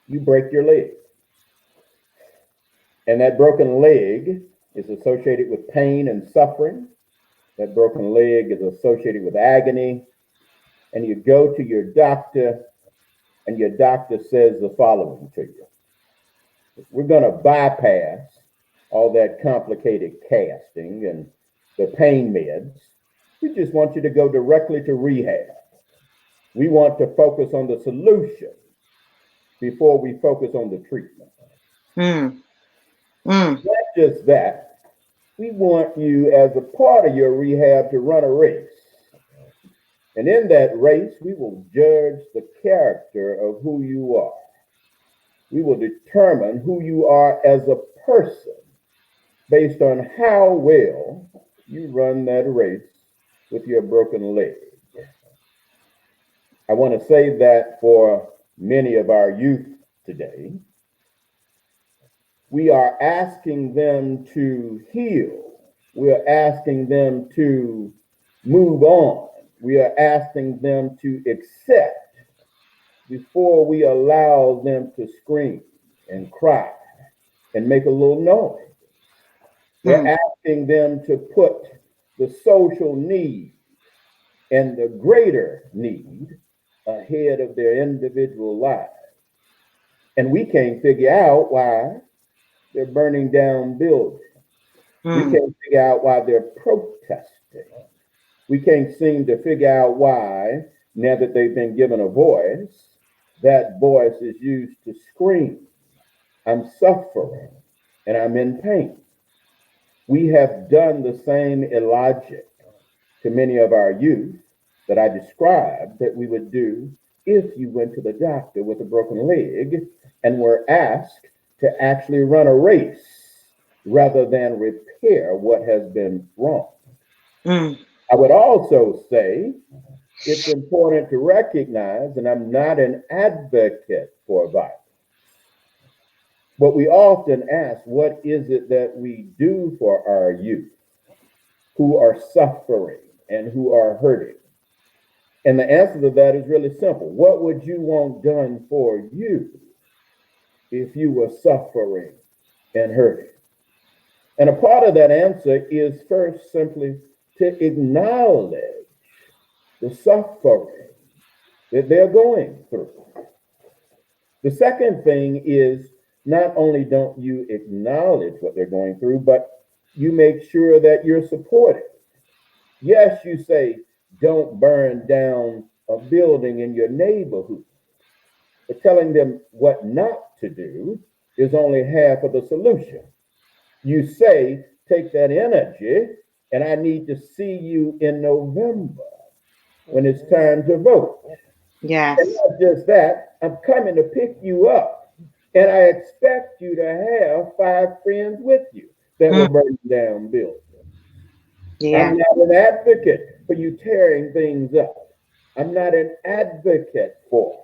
you break your leg. And that broken leg is associated with pain and suffering. That broken leg is associated with agony. And you go to your doctor, and your doctor says the following to you: we're going to bypass all that complicated casting and the pain meds. We just want you to go directly to rehab. We want to focus on the solution before we focus on the treatment. Not just that, we want you, as a part of your rehab, to run a race. And in that race, we will judge the character of who you are. We will determine who you are as a person based on how well you run that race with your broken leg. I want to say that for many of our youth today, we are asking them to heal. We are asking them to move on. We are asking them to accept before we allow them to scream and cry and make a little noise. We're asking them to put the social need and the greater need ahead of their individual lives. And we can't figure out why they're burning down buildings. We can't figure out why they're protesting. We can't seem to figure out why, now that they've been given a voice, that voice is used to scream, I'm suffering and I'm in pain. We have done the same illogic to many of our youth that I described that we would do if you went to the doctor with a broken leg and were asked to actually run a race rather than repair what has been wrong. I would also say it's important to recognize, and I'm not an advocate for violence, but we often ask, what is it that we do for our youth who are suffering and who are hurting? And the answer to that is really simple. What would you want done for you if you were suffering and hurting? And a part of that answer is first simply to acknowledge the suffering that they're going through. The second thing is, not only don't you acknowledge what they're going through, but you make sure that you're supported. Yes, you say, don't burn down a building in your neighborhood, But telling them what not to do is only half of the solution. You say, take that energy, and I need to see you in November when it's time to vote. Yes. And not just that, I'm coming to pick you up, and I expect you to have 5 friends with you that will burn down buildings. Yeah. I'm not an advocate for you tearing things up. I'm not an advocate for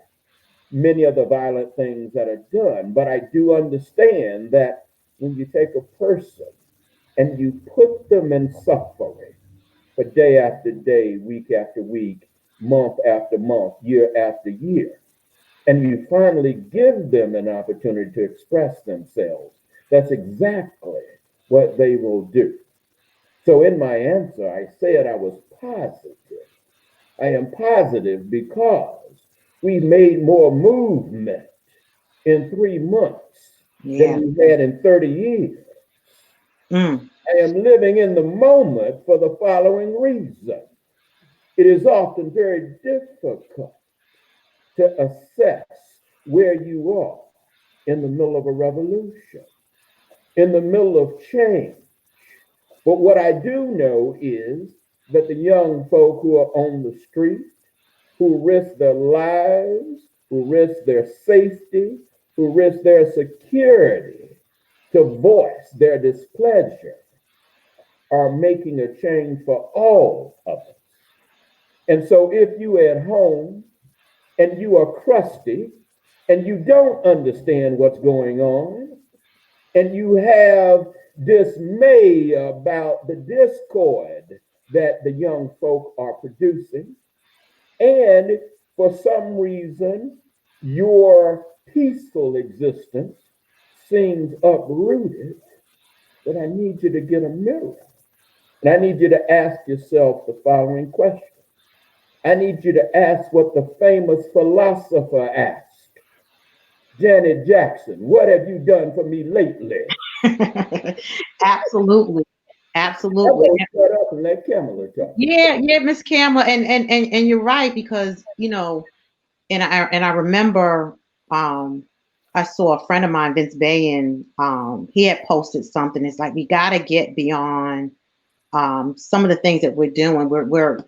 many of the violent things that are done, but I do understand that when you take a person and you put them in suffering for day after day, week after week, month after month, year after year, and you finally give them an opportunity to express themselves, that's exactly what they will do. So in my answer, I said I was positive. I am positive because we made more movement in 3 months Yeah. than we had in 30 years. Mm. I am living in the moment for the following reason. It is often very difficult to assess where you are in the middle of a revolution, in the middle of change. But what I do know is that the young folk who are on the street, who risk their lives, who risk their safety, who risk their security to voice their displeasure, are making a change for all of us. And so if you at home and you are crusty and you don't understand what's going on, and you have dismay about the discord that the young folk are producing, and for some reason your peaceful existence seems uprooted, then I need you to get a mirror. And I need you to ask yourself the following question. I need you to ask what the famous philosopher asked. Janet Jackson, what have you done for me lately? Absolutely. I'm Absolutely. going to shut up and let Kamala talk. Yeah, yeah, Miss Campbell, and you're right, because and I remember I saw a friend of mine, Vince Bayan, he had posted something. It's like we gotta get beyond some of the things that we're doing. We're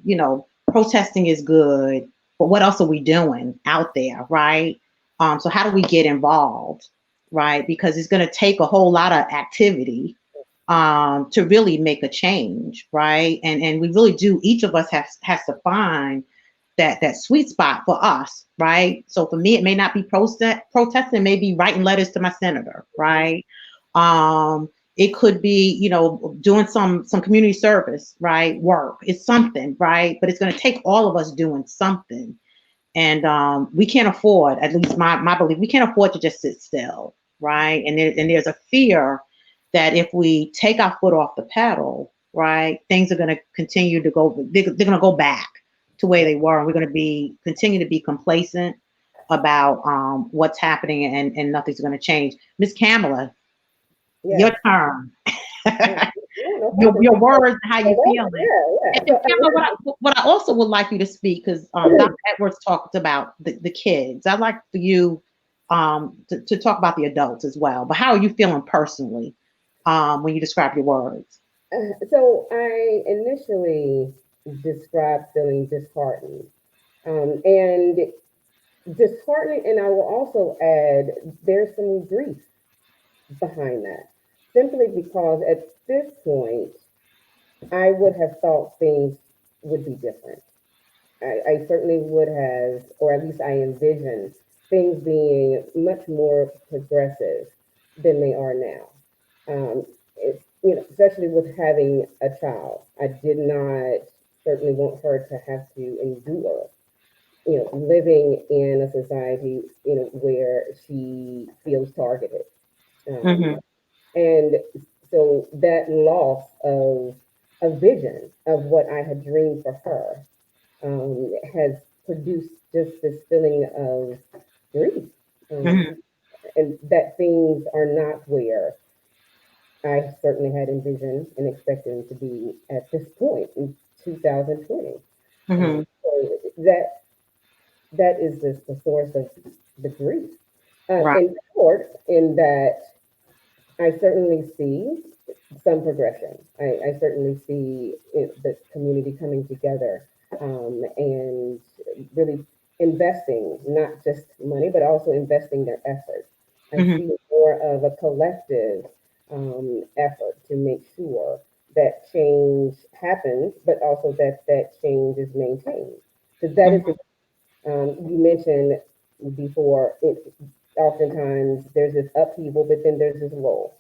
protesting is good, but what else are we doing out there, right? So how do we get involved, right? Because it's going to take a whole lot of activity to really make a change, right? And we really do. Each of us has to find that sweet spot for us, right? So for me, it may not be protesting, it may be writing letters to my senator, right? It could be, doing some community service, right? Work. It's something, right? But it's going to take all of us doing something. And we can't afford, at least my belief, we can't afford to just sit still, right? And there's a fear that if we take our foot off the pedal, right, things are going to continue to go, they're going to go back to where they were. And we're going to continue to be complacent about what's happening, and nothing's going to change. Miss Kamala, your turn. Your words, how you feeling. And Kamala, what I also would like you to speak, because Dr. Edwards talked about the kids. I'd like for you to talk about the adults as well. But how are you feeling personally when you describe your words? So I initially described feeling disheartened, and disheartening, and I will also add there's some grief behind that, simply because at this point I would have thought things would be different. I certainly would have, or at least I envisioned things being much more progressive than they are now. Especially with having a child, I did not certainly want her to have to endure, living in a society, where she feels targeted. Mm-hmm. And so that loss of a vision of what I had dreamed for her has produced just this feeling of grief, Mm-hmm. and that things are not where I certainly had envisioned and expected them to be at this point in 2020. Mm-hmm. So that is just the source of the grief. Right. In short, in that I certainly see some progression. I certainly see the community coming together and really investing not just money, but also investing their effort. I Hmm. see more of a collective effort to make sure that change happens, but also that that change is maintained. Because that is, you mentioned before, oftentimes there's this upheaval, but then there's this lull.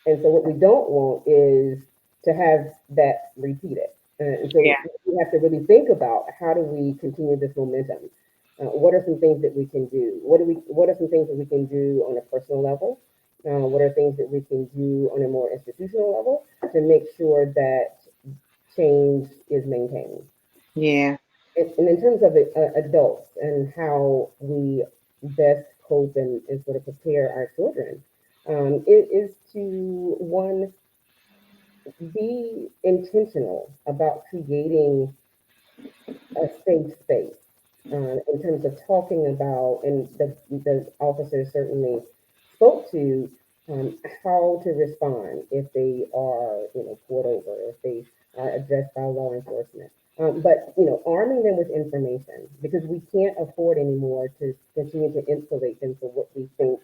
And so what we don't want is to have that repeated. And so Yeah. we have to really think about how do we continue this momentum? What are some things that we can do? What are some things that we can do on a personal level? What are things that we can do on a more institutional level to make sure that change is maintained? Yeah. And in terms of adults and how we best cope and sort of prepare our children, it is to one, be intentional about creating a safe space in terms of talking about, and the officers certainly spoke to how to respond if they are, pulled over, if they are addressed by law enforcement. But arming them with information, because we can't afford anymore to continue to insulate them for what we think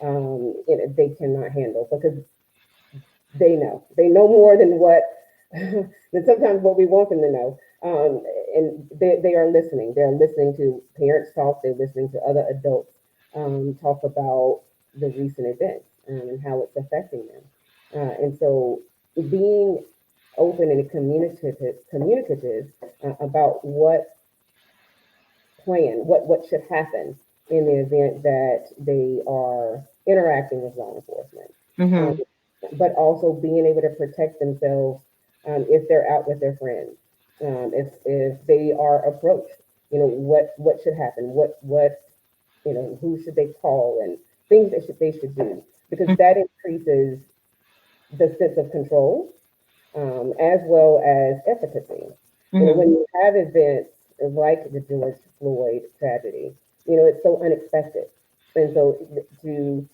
they cannot handle, because they know more than what than sometimes what we want them to know. And they are listening. They're listening to parents talk. They're listening to other adults talk about the recent events and how it's affecting them. And so being open and communicative about what should happen in the event that they are interacting with law enforcement. Um, Hmm. but also being able to protect themselves if they're out with their friends, if they are approached, what should happen, what who should they call, and things that they should do, because that increases the sense of control as well as efficacy. Hmm. When you have events like the George Floyd tragedy, it's so unexpected, and so to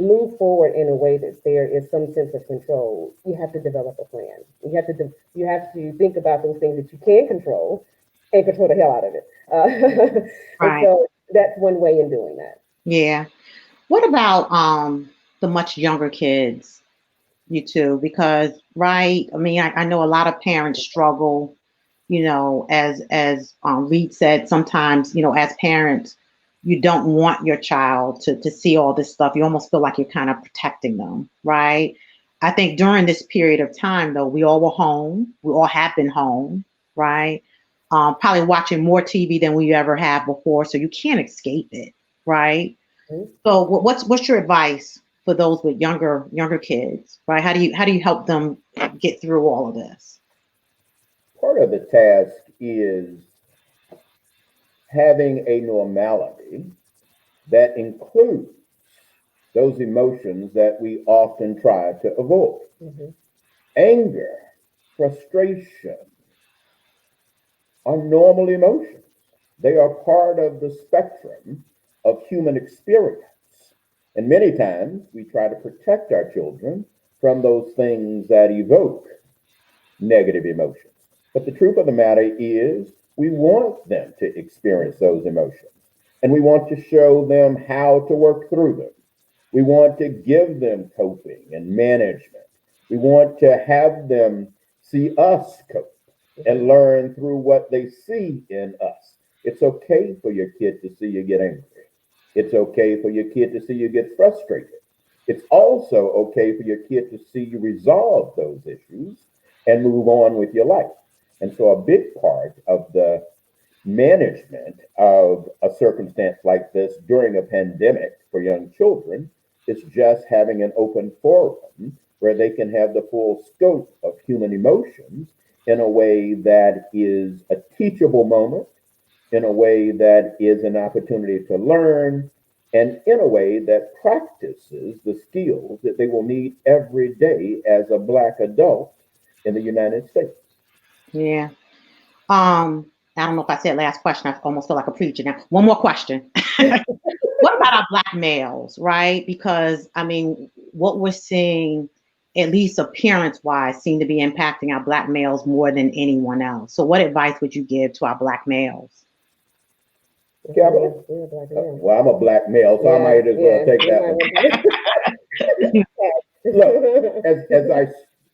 move forward in a way that there is some sense of control, you have to develop a plan. You have to think about those things that you can control and control the hell out of it. And Right. so that's one way in doing that. Yeah. What about the much younger kids, you two? Because right, I mean, I know a lot of parents struggle, as Reid said, sometimes, as parents, you don't want your child to see all this stuff. You almost feel like you're kind of protecting them, right? I think during this period of time, though, we all were home. We all have been home, right? Probably watching more TV than we ever have before, so you can't escape it, right? Mhm. So, what's your advice for those with younger kids, right? How do you help them get through all of this? Part of the task is having a normality that includes those emotions that we often try to avoid. Mhm. Anger, frustration are normal emotions. They are part of the spectrum of human experience. And many times we try to protect our children from those things that evoke negative emotions. But the truth of the matter is, we want them to experience those emotions, and we want to show them how to work through them. We want to give them coping and management. We want to have them see us cope and learn through what they see in us. It's okay for your kid to see you get angry. It's okay for your kid to see you get frustrated. It's also okay for your kid to see you resolve those issues and move on with your life. And so, a big part of the management of a circumstance like this during a pandemic for young children is just having an open forum where they can have the full scope of human emotions in a way that is a teachable moment, in a way that is an opportunity to learn, and in a way that practices the skills that they will need every day as a Black adult in the United States. Yeah. I don't know if I said last question. I almost feel like a preacher now. One more question. what about our Black males, right? Because I mean, what we're seeing, at least appearance-wise, seem to be impacting our Black males more than anyone else. So, what advice would you give to our Black males? Kevin? Well, I'm a Black male, so I might as well take that one. Look, as I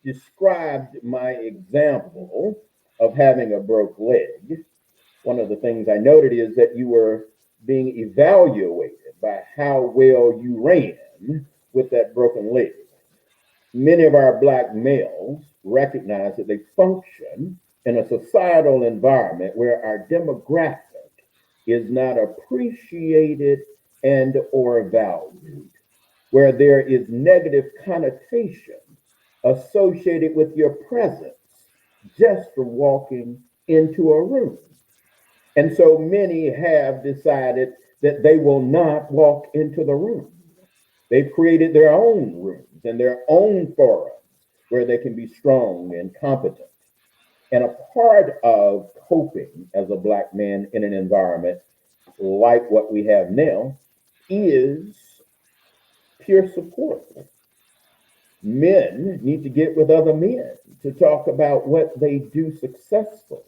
described my example of having a broke leg, one of the things I noted is that you were being evaluated by how well you ran with that broken leg. Many of our Black males recognize that they function in a societal environment where our demographic is not appreciated and or valued, where there is negative connotation associated with your presence just for walking into a room. And so many have decided that they will not walk into the room. They've created their own rooms and their own forums where they can be strong and competent. And a part of coping as a Black man in an environment like what we have now is peer support. Men need to get with other men to talk about what they do successfully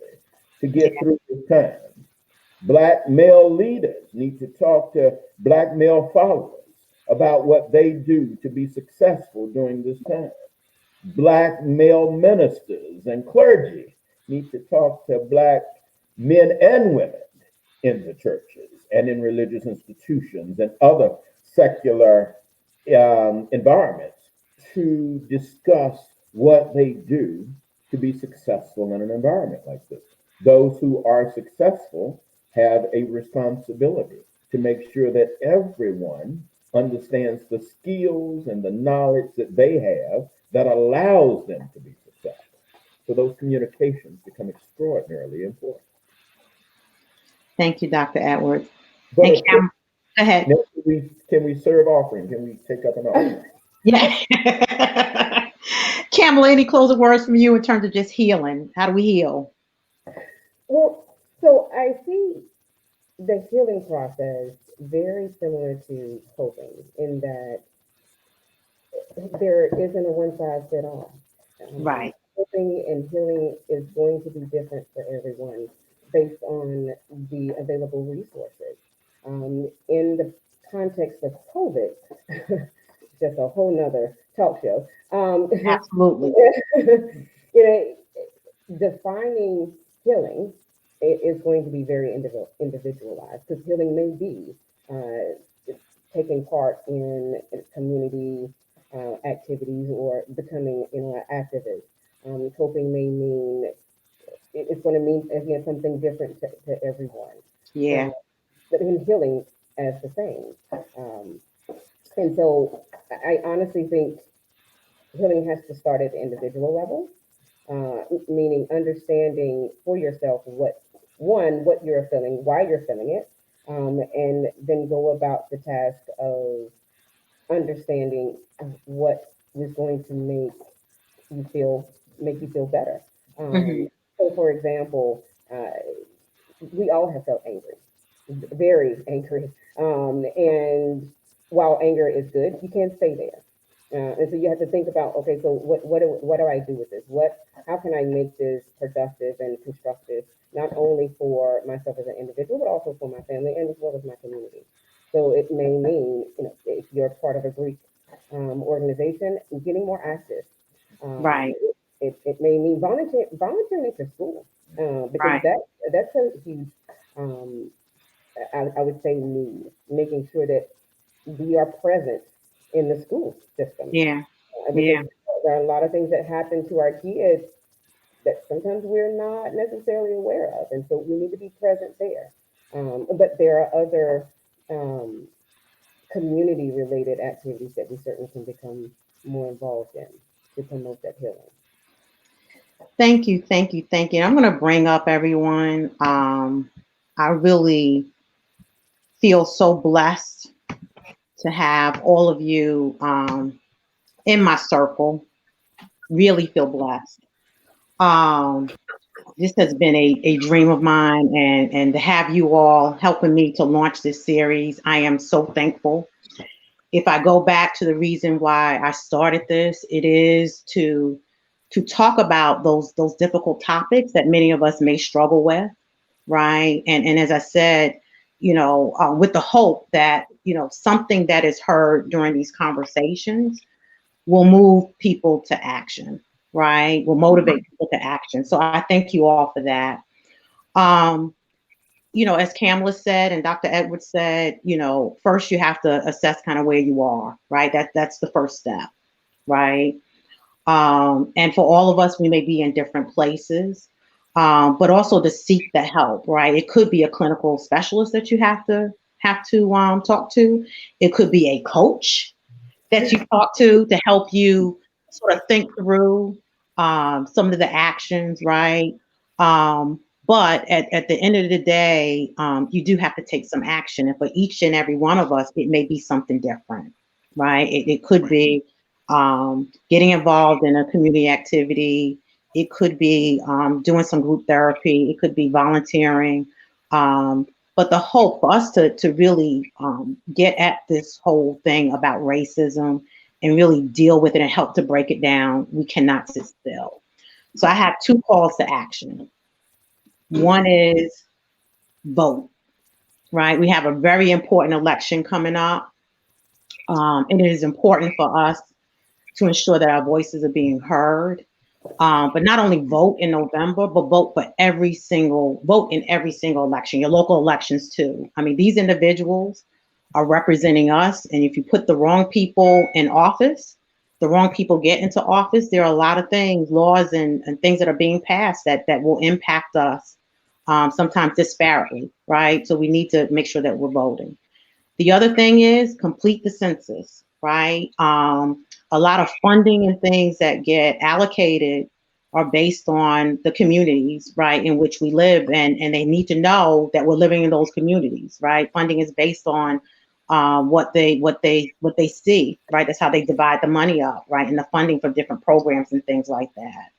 to get through this time. Black male leaders need to talk to Black male followers about what they do to be successful during this time. Black male ministers and clergy need to talk to Black men and women in the churches and in religious institutions and other secular environments to discuss what they do to be successful in an environment like this. Those who are successful have a responsibility to make sure that everyone understands the skills and the knowledge that they have that allows them to be successful. So those communications become extraordinarily important. Thank you, Dr. Edwards. But And Cam, go ahead. Can we serve offering? Can we take up an offering? Yeah. Kamala, any closing words from you in terms of just healing? How do we heal? Well, so I see the healing process very similar to coping in that there isn't a one size fit all. Right. Coping and healing is going to be different for everyone based on the available resources. In the context of COVID, just a whole nother talk show. Absolutely. Defining healing is going to be very individualized because healing may be taking part in community activities or becoming an activist. Coping may mean it's going to mean again something different to everyone. Yeah. But in healing as the same. And so I honestly think healing has to start at the individual level, meaning understanding for yourself what you're feeling, why you're feeling it, and then go about the task of understanding what is going to make you feel better. So, for example, we all have felt angry, very angry, and while anger is good, you can't stay there. And so you have to think about, okay, so what do I do with this? How can I make this productive and constructive, not only for myself as an individual, but also for my family and as well as my community. So it may mean, if you're part of a Greek organization, getting more active. Right. It may mean volunteering for school, because that's a huge, I would say, need, making sure that we are present in the school system. Yeah. Because there are a lot of things that happen to our kids that sometimes we're not necessarily aware of. And so we need to be present there. But there are other community related activities that we certainly can become more involved in to promote that healing. Thank you. I'm going to bring up everyone. I really feel so blessed to have all of you in my circle. Really feel blessed. This has been a dream of mine, and to have you all helping me to launch this series, I am so thankful. If I go back to the reason why I started this, it is to talk about those difficult topics that many of us may struggle with, right? And as I said, with the hope that something that is heard during these conversations will move people to action, right? Will motivate people to action. So I thank you all for that. As Kamala said and Dr. Edwards said, first you have to assess kind of where you are, right? That's the first step, right? And for all of us, we may be in different places, but also to seek the help, right? It could be a clinical specialist that you have to talk to. It could be a coach that you talk to help you sort of think through some of the actions, right? But at the end of the day, you do have to take some action. And for each and every one of us, it may be something different, right? It could be getting involved in a community activity. It could be doing some group therapy. It could be volunteering. But the hope for us to really get at this whole thing about racism and really deal with it and help to break it down, we cannot sit still. So I have two calls to action. One is vote, right? We have a very important election coming up. And it is important for us to ensure that our voices are being heard. But not only vote in November, but vote in every single election, your local elections too. I mean, these individuals are representing us. And if you put the wrong people in office, the wrong people get into office, there are a lot of things, laws and things that are being passed that will impact us, sometimes disparately, right? So we need to make sure that we're voting. The other thing is complete the census, right? A lot of funding and things that get allocated are based on the communities, right, in which we live, and they need to know that we're living in those communities, right? Funding is based on what they see, right? That's how they divide the money up, right, and the funding for different programs and things like that.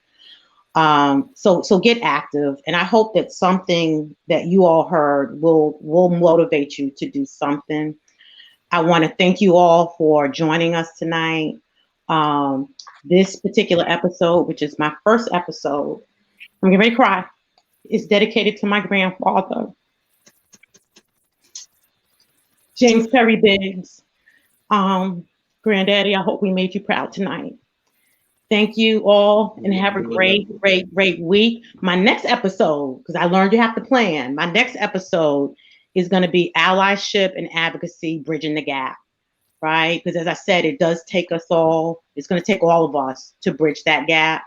So get active, and I hope that something that you all heard will motivate you to do something. I want to thank you all for joining us tonight. This particular episode, which is my first episode, I'm getting ready to cry, is dedicated to my grandfather, James Perry Biggs. Granddaddy, I hope we made you proud tonight. Thank you all and have a great week. My next episode, because I learned you have to plan, my next episode is going to be allyship and advocacy, bridging the gap, right? Because as I said, it does take us all, it's going to take all of us to bridge that gap.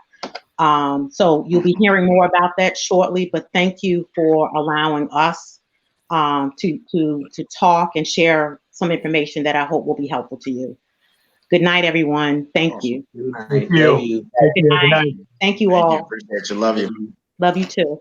So you'll be hearing more about that shortly, but thank you for allowing us to talk and share some information that I hope will be helpful to you. Good night, everyone. Thank you. Thank you. Good night. Thank you all. Appreciate you. Love you. Love you too.